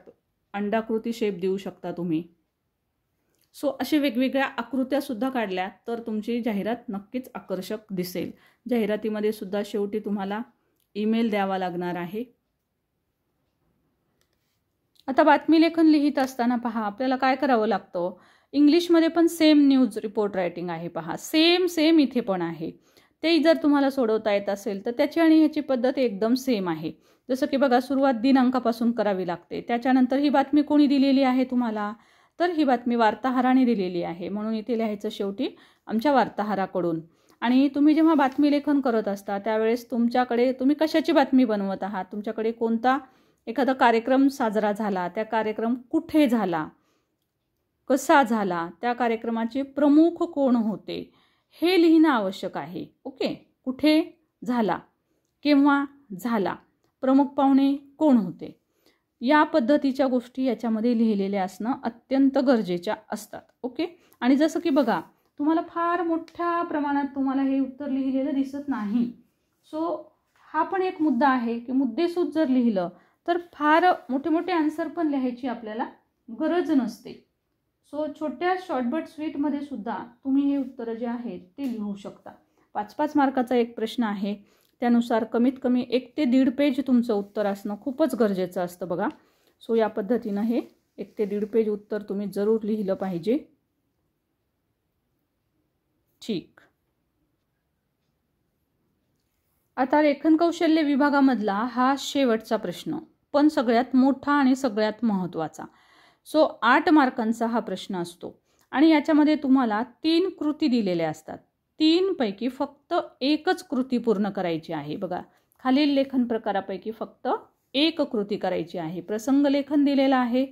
[SPEAKER 1] अंडाकृती शेप देऊ शकता तुम्ही. सो असे वेगवेगळ्या आकृत्यासुद्धा काढल्या तर तुमची जाहिरात नक्कीच आकर्षक दिसेल. जाहिरातीमध्ये सुद्धा शेवटी तुम्हाला ईमेल द्यावा लागणार आहे. आता बातमी लेखन लिहित असताना पहा आपल्याला काय करावं लागतं. इंग्लिशमध्ये पण सेम न्यूज रिपोर्ट रायटिंग आहे. पहा सेम इथे पण आहे. ते जर तुम्हाला सोडवता येत असेल तर त्याची आणि ह्याची पद्धत एकदम सेम आहे. जसं की बघा, सुरुवात दिनांकापासून करावी लागते. त्याच्यानंतर ही बातमी कोणी दिलेली आहे तुम्हाला, तर ही बातमी वार्ताहराने दिलेली आहे, म्हणून इथे लिहायचं शेवटी आमच्या वार्ताहराकडून. आणि तुम्ही जेव्हा बातमी लेखन करत असता त्यावेळेस तुमच्याकडे, तुम्ही कशाची बातमी बनवत आहात, तुमच्याकडे कोणता एखादा कार्यक्रम साजरा झाला, त्या कार्यक्रम कुठे झाला, कसा झाला, त्या कार्यक्रमाचे प्रमुख कोण होते, हे लिहिणं आवश्यक आहे. ओके. कुठे झाला, केव्हा झाला, प्रमुख पाहुणे कोण होते, या पद्धतीच्या गोष्टी याच्यामध्ये लिहिलेल्या असणं अत्यंत गरजेच्या असतात. ओके. आणि जसं की बघा, तुम्हाला फार मोठ्या प्रमाणात तुम्हाला हे उत्तर लिहिलेलं दिसत नाही. सो हा पण एक मुद्दा आहे की मुद्देसूद जर लिहिलं तर फार मोठे मोठे आन्सर पण लिहायची आपल्याला गरज नसते. सो छोट्या शॉर्टबट स्वीटमध्ये सुद्धा तुम्ही हे उत्तरं जे आहेत ते लिहू शकता. 5-5 मार्काचा एक प्रश्न आहे, त्यानुसार कमीत कमी 1 ते 1.5 पेज तुमचं उत्तर असणं खूपच गरजेचं असतं बघा. सो या पद्धतीनं हे 1 ते 1.5 पेज उत्तर तुम्ही जरूर लिहिलं पाहिजे. ठीक. आता लेखन कौशल्य विभागामधला हा शेवटचा प्रश्न, पण सगळ्यात मोठा आणि सगळ्यात महत्त्वाचा. सो 8 मार्कांचा हा प्रश्न असतो आणि याच्यामध्ये तुम्हाला 3 कृती दिलेल्या असतात. 3 पैकी फक्त एकच कृती पूर्ण करायची आहे. बघा, खालील लेखन प्रकारापैकी फक्त एक कृती करायची आहे. प्रसंग लेखन दिलेलं आहे,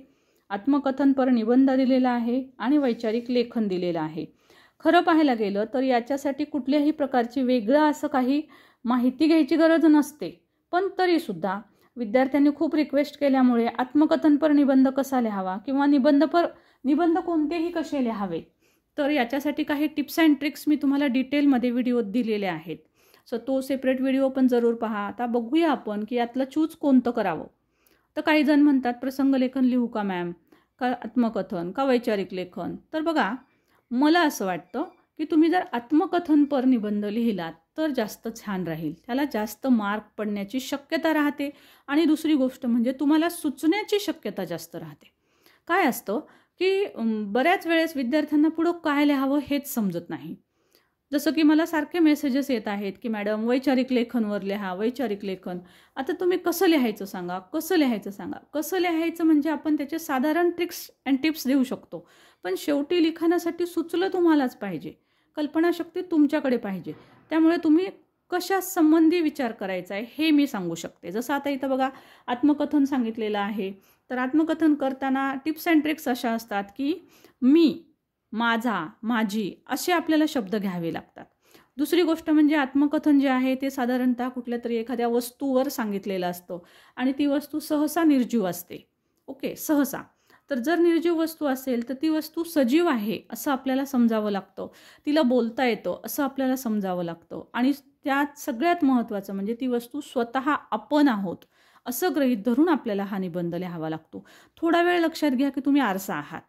[SPEAKER 1] आत्मकथनपर निबंध दिलेला आहे आणि वैचारिक लेखन दिलेलं आहे. खरं पाहायला गेलं तर याच्यासाठी कुठल्याही प्रकारची वेगळं असं काही माहिती घ्यायची गरज नसते. पण तरीसुद्धा विद्यार्थ्यांनी खूप रिक्वेस्ट केल्यामुळे आत्मकथनपर निबंध कसा लिहावा किंवा निबंध कोणतेही कसे लिहावे, तर याच्यासाठी काही टिप्स अँड ट्रिक्स मी तुम्हाला डिटेलमध्ये व्हिडिओ दिलेले आहेत. सो तो सेपरेट व्हिडिओ पण जरूर पहा. आता बघूया आपण की यातलं चूज कोणतं करावं. तर काही जण म्हणतात प्रसंग लेखन लिहू का मॅम, का आत्मकथन, का वैचारिक लेखन. तर बघा, मला असं वाटतं की तुम्ही जर आत्मकथनपर निबंध लिहिलात तर जास्त छान राहील. त्याला जास्त मार्क पडण्याची शक्यता राहते आणि दुसरी गोष्ट म्हणजे तुम्हाला सुचण्याची शक्यता जास्त राहते. काय असतं की बऱ्याच वेळेस विद्यार्थ्यांना पुढं काय लिहावं हेच समजत नाही. जसं की मला सारखे मेसेजेस येत आहेत की मॅडम वैचारिक लेखनवर लिहा, वैचारिक लेखन. आता तुम्ही कसं लिहायचं सांगा, कसं लिहायचं सांगा. कसं लिहायचं म्हणजे आपण त्याचे साधारण ट्रिक्स अँड टिप्स देऊ शकतो, पण शेवटी लिखाणासाठी सुचलं तुम्हालाच पाहिजे, कल्पनाशक्ती तुमच्याकडे पाहिजे. त्यामुळे तुम्ही कशा संबंधी विचार करायचा आहे हे मी सांगू शकते. जसं आता इथं बघा आत्मकथन सांगितलेलं आहे, तर आत्मकथन करताना टिप्स अँड ट्रिक्स अशा असतात की मी, माझा, माझी असे आपल्याला शब्द घ्यावे लागतात. दुसरी गोष्ट म्हणजे आत्मकथन जे आहे ते साधारणतः कुठल्या तरी एखाद्या वस्तूवर सांगितलेलं असतं आणि ती वस्तू सहसा निर्जीव असते. ओके, सहसा. तर जर निर्जीव वस्तू असेल तर ती वस्तू सजीव आहे असं आपल्याला समजावं लागतं, तिला बोलता येतं असं आपल्याला समजावं लागतं आणि त्यात सगळ्यात महत्त्वाचं म्हणजे ती वस्तू स्वतः आपण आहोत असं गृहीत धरून आपल्याला हा निबंध लिहावा लागतो. थोडा वेळ लक्षात घ्या की तुम्ही आरसा आहात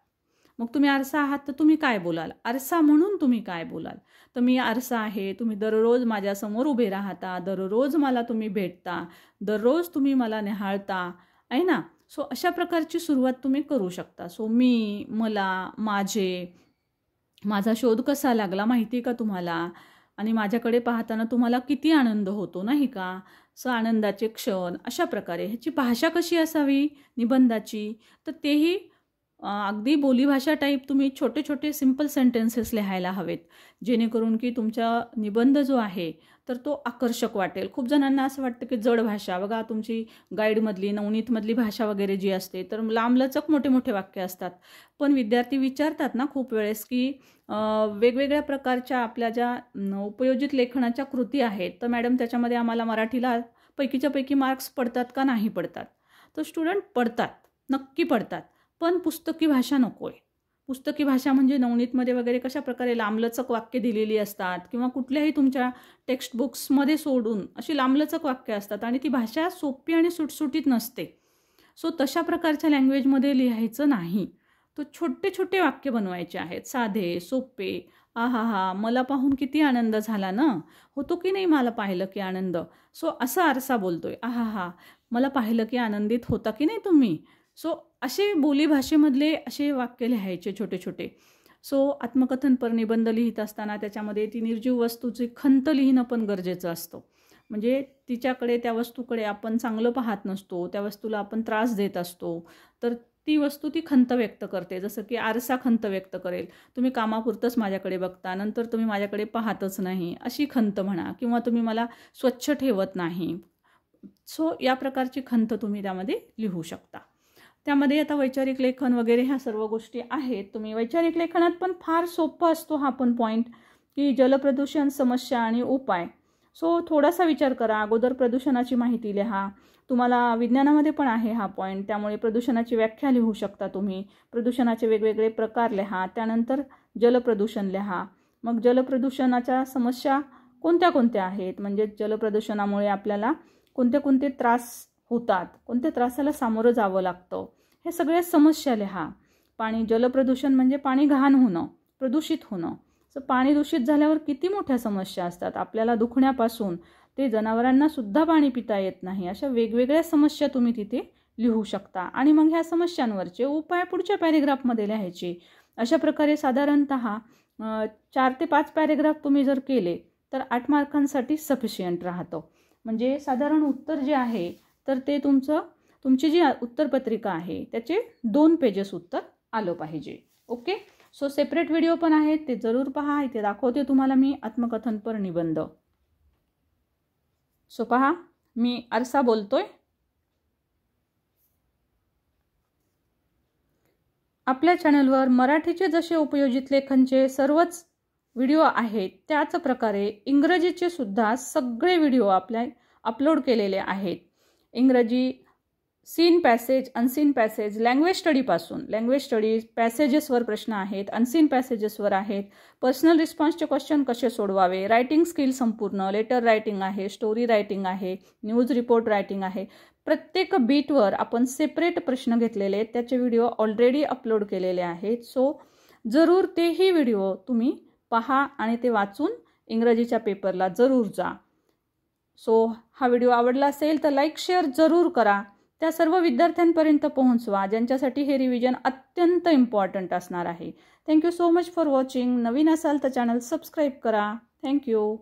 [SPEAKER 1] मग तुम्ही आरसा आहात तर तुम्ही काय बोलाल, आरसा म्हणून तुम्ही काय बोलाल. तर मी आरसा आहे, तुम्ही दररोज माझ्यासमोर उभे राहता, दररोज मला तुम्ही भेटता, दररोज तुम्ही मला निहाळता, आहे ना. सो अशा प्रकारची सुरुवात तुम्ही करू शकता. सो मी, मला, माझे, माझा शोध कसा लागला माहिती का तुम्हाला, आणि माझ्याकडे पाहताना तुम्हाला किती आनंद होतो नाही का. सो आनंदाचे क्षण, अशा प्रकारे ह्याची भाषा कशी असावी निबंधाची, तर तेही अगदी बोलीभाषा टाईप तुम्ही छोटे छोटे सिंपल सेंटेन्सेस लिहायला हवेत, जेणेकरून की तुमचा निबंध जो आहे तर तो आकर्षक वाटेल. खूप जणांना असं वाटतं की जड भाषा, बघा तुमची गाईडमधली नवनीतमधली भाषा वगैरे जी असते तर लांबलचक मोठे मोठे वाक्य असतात. पण विद्यार्थी विचारतात ना खूप वेळेस की वेगवेगळ्या प्रकारच्या आपल्या ज्या उपयोजित लेखनाच्या कृती आहेत, तर मॅडम त्याच्यामध्ये आम्हाला मराठीला पैकीच्या पैकी मार्क्स पडतात का नाही पडतात. तर स्टुडंट पडतात, नक्की पडतात, पण पुस्तकी भाषा नको आहे. पुस्तकी भाषा म्हणजे नवनीतमध्ये वगैरे कशा प्रकारे लांबलचक वाक्य दिलेली असतात, किंवा कुठल्याही तुमच्या टेक्स्ट बुक्समध्ये सोडून अशी लांबलचक वाक्य असतात आणि ती भाषा सोपी आणि सुटसुटीत नसते. सो तशा प्रकारच्या लँग्वेजमध्ये लिहायचं नाही. तो छोटे छोटे वाक्य बनवायचे आहेत, साधे सोपे. आहा, मला पाहून किती आनंद झाला ना, होतो की नाही मला पाहिलं की आनंद. सो असा आरसा बोलतोय, आहा, मला पाहिलं की आनंदित होता की नाही तुम्ही. सो असे बोलीभाषेमधले असे वाक्य लिहायचे छोटे छोटे. सो आत्मकथनपर निबंध लिहित असताना त्याच्यामध्ये ती निर्जीव वस्तूची खंत लिहिणं पण गरजेचं असतं. म्हणजे तिच्याकडे, त्या वस्तूकडे आपण चांगलं पाहत नसतो, त्या वस्तूला आपण त्रास देत असतो, तर ती वस्तू ती खंत व्यक्त करते. जसं की आरसा खंत व्यक्त करेल, तुम्ही कामापुरतंच माझ्याकडे बघता, नंतर तुम्ही माझ्याकडे पाहतच नाही, अशी खंत म्हणा, किंवा तुम्ही मला स्वच्छ ठेवत नाही. सो या प्रकारची खंत तुम्ही त्यामध्ये लिहू शकता. त्यामध्ये आता वैचारिक लेखन वगैरे ह्या सर्व गोष्टी आहेत. तुम्ही वैचारिक लेखनात पण फार सोपं असतो हा पण पॉईंट, की जलप्रदूषण समस्या आणि उपाय. सो थोडासा विचार करा, अगोदर प्रदूषणाची माहिती लिहा. तुम्हाला विज्ञानामध्ये पण आहे हा पॉईंट, त्यामुळे प्रदूषणाची व्याख्या लिहू शकता तुम्ही. प्रदूषणाचे वेगवेगळे प्रकार लिहा, त्यानंतर जलप्रदूषण लिहा. मग जलप्रदूषणाच्या समस्या कोणत्या कोणत्या आहेत, म्हणजे जलप्रदूषणामुळे आपल्याला कोणते कोणते त्रास होतात, कोणत्या त्रासाला सामोरं जावं लागतं, हे सगळ्या समस्या लिहा. जलप्रदूषण म्हणजे पाणी घाण होणं, प्रदूषित होणं. सो पाणी दूषित झाल्यावर किती मोठ्या समस्या असतात, आपल्याला दुखण्यापासून ते जनावरांना सुद्धा पाणी पिता येत नाही, अशा वेगवेगळ्या समस्या तुम्ही तिथे लिहू शकता. आणि मग ह्या समस्यांवरचे उपाय पुढच्या पॅरेग्राफमध्ये लिहायचे. अशा प्रकारे साधारणतः 4 ते 5 पॅरेग्राफ तुम्ही जर केले तर 8 मार्कांसाठी सफिशियंट राहतं. म्हणजे साधारण उत्तर जे आहे तर ते तुमची जी उत्तरपत्रिका आहे त्याचे 2 पेजेस उत्तर आलं पाहिजे. ओके. सो सेपरेट व्हिडिओ पण आहेत, ते जरूर पहा. इथे दाखवते तुम्हाला मी आत्मकथनपर निबंध. सो पहा, मी आरसा बोलतोय. आपल्या चॅनलवर मराठीचे जसे उपयोजित लेखनचे सर्वच व्हिडिओ आहेत, त्याच प्रकारे इंग्रजीचे सुद्धा सगळे व्हिडिओ अपलोड केलेले आहेत. इंग्रजी seen passage, unseen passage, language स्टडीपासून, लँग्वेज स्टडी पॅसेजेसवर प्रश्न आहेत, अनसीन पॅसेजेसवर आहेत, पर्सनल रिस्पॉन्सचे क्वेश्चन कसे सोडवावे, रायटिंग स्किल संपूर्ण, लेटर रायटिंग आहे, स्टोरी रायटिंग आहे, न्यूज रिपोर्ट रायटिंग आहे. प्रत्येक बीटवर आपण सेपरेट प्रश्न घेतलेले आहेत, त्याचे व्हिडिओ ऑलरेडी अपलोड केलेले आहेत. सो जरूर तेही व्हिडिओ तुम्ही पहा आणि ते वाचून इंग्रजीच्या पेपरला जरूर जा. सो हा व्हिडिओ आवडला असेल तर लाईक शेअर जरूर करा. त्या सर्व विद्यार्थ्यांपर्यंत पोहोचवा ज्यांच्यासाठी हे रिव्हिजन अत्यंत इम्पॉर्टंट असणार आहे. Thank you so much for watching. नवीन असाल तर चॅनल सबस्क्राईब करा. थँक्यू.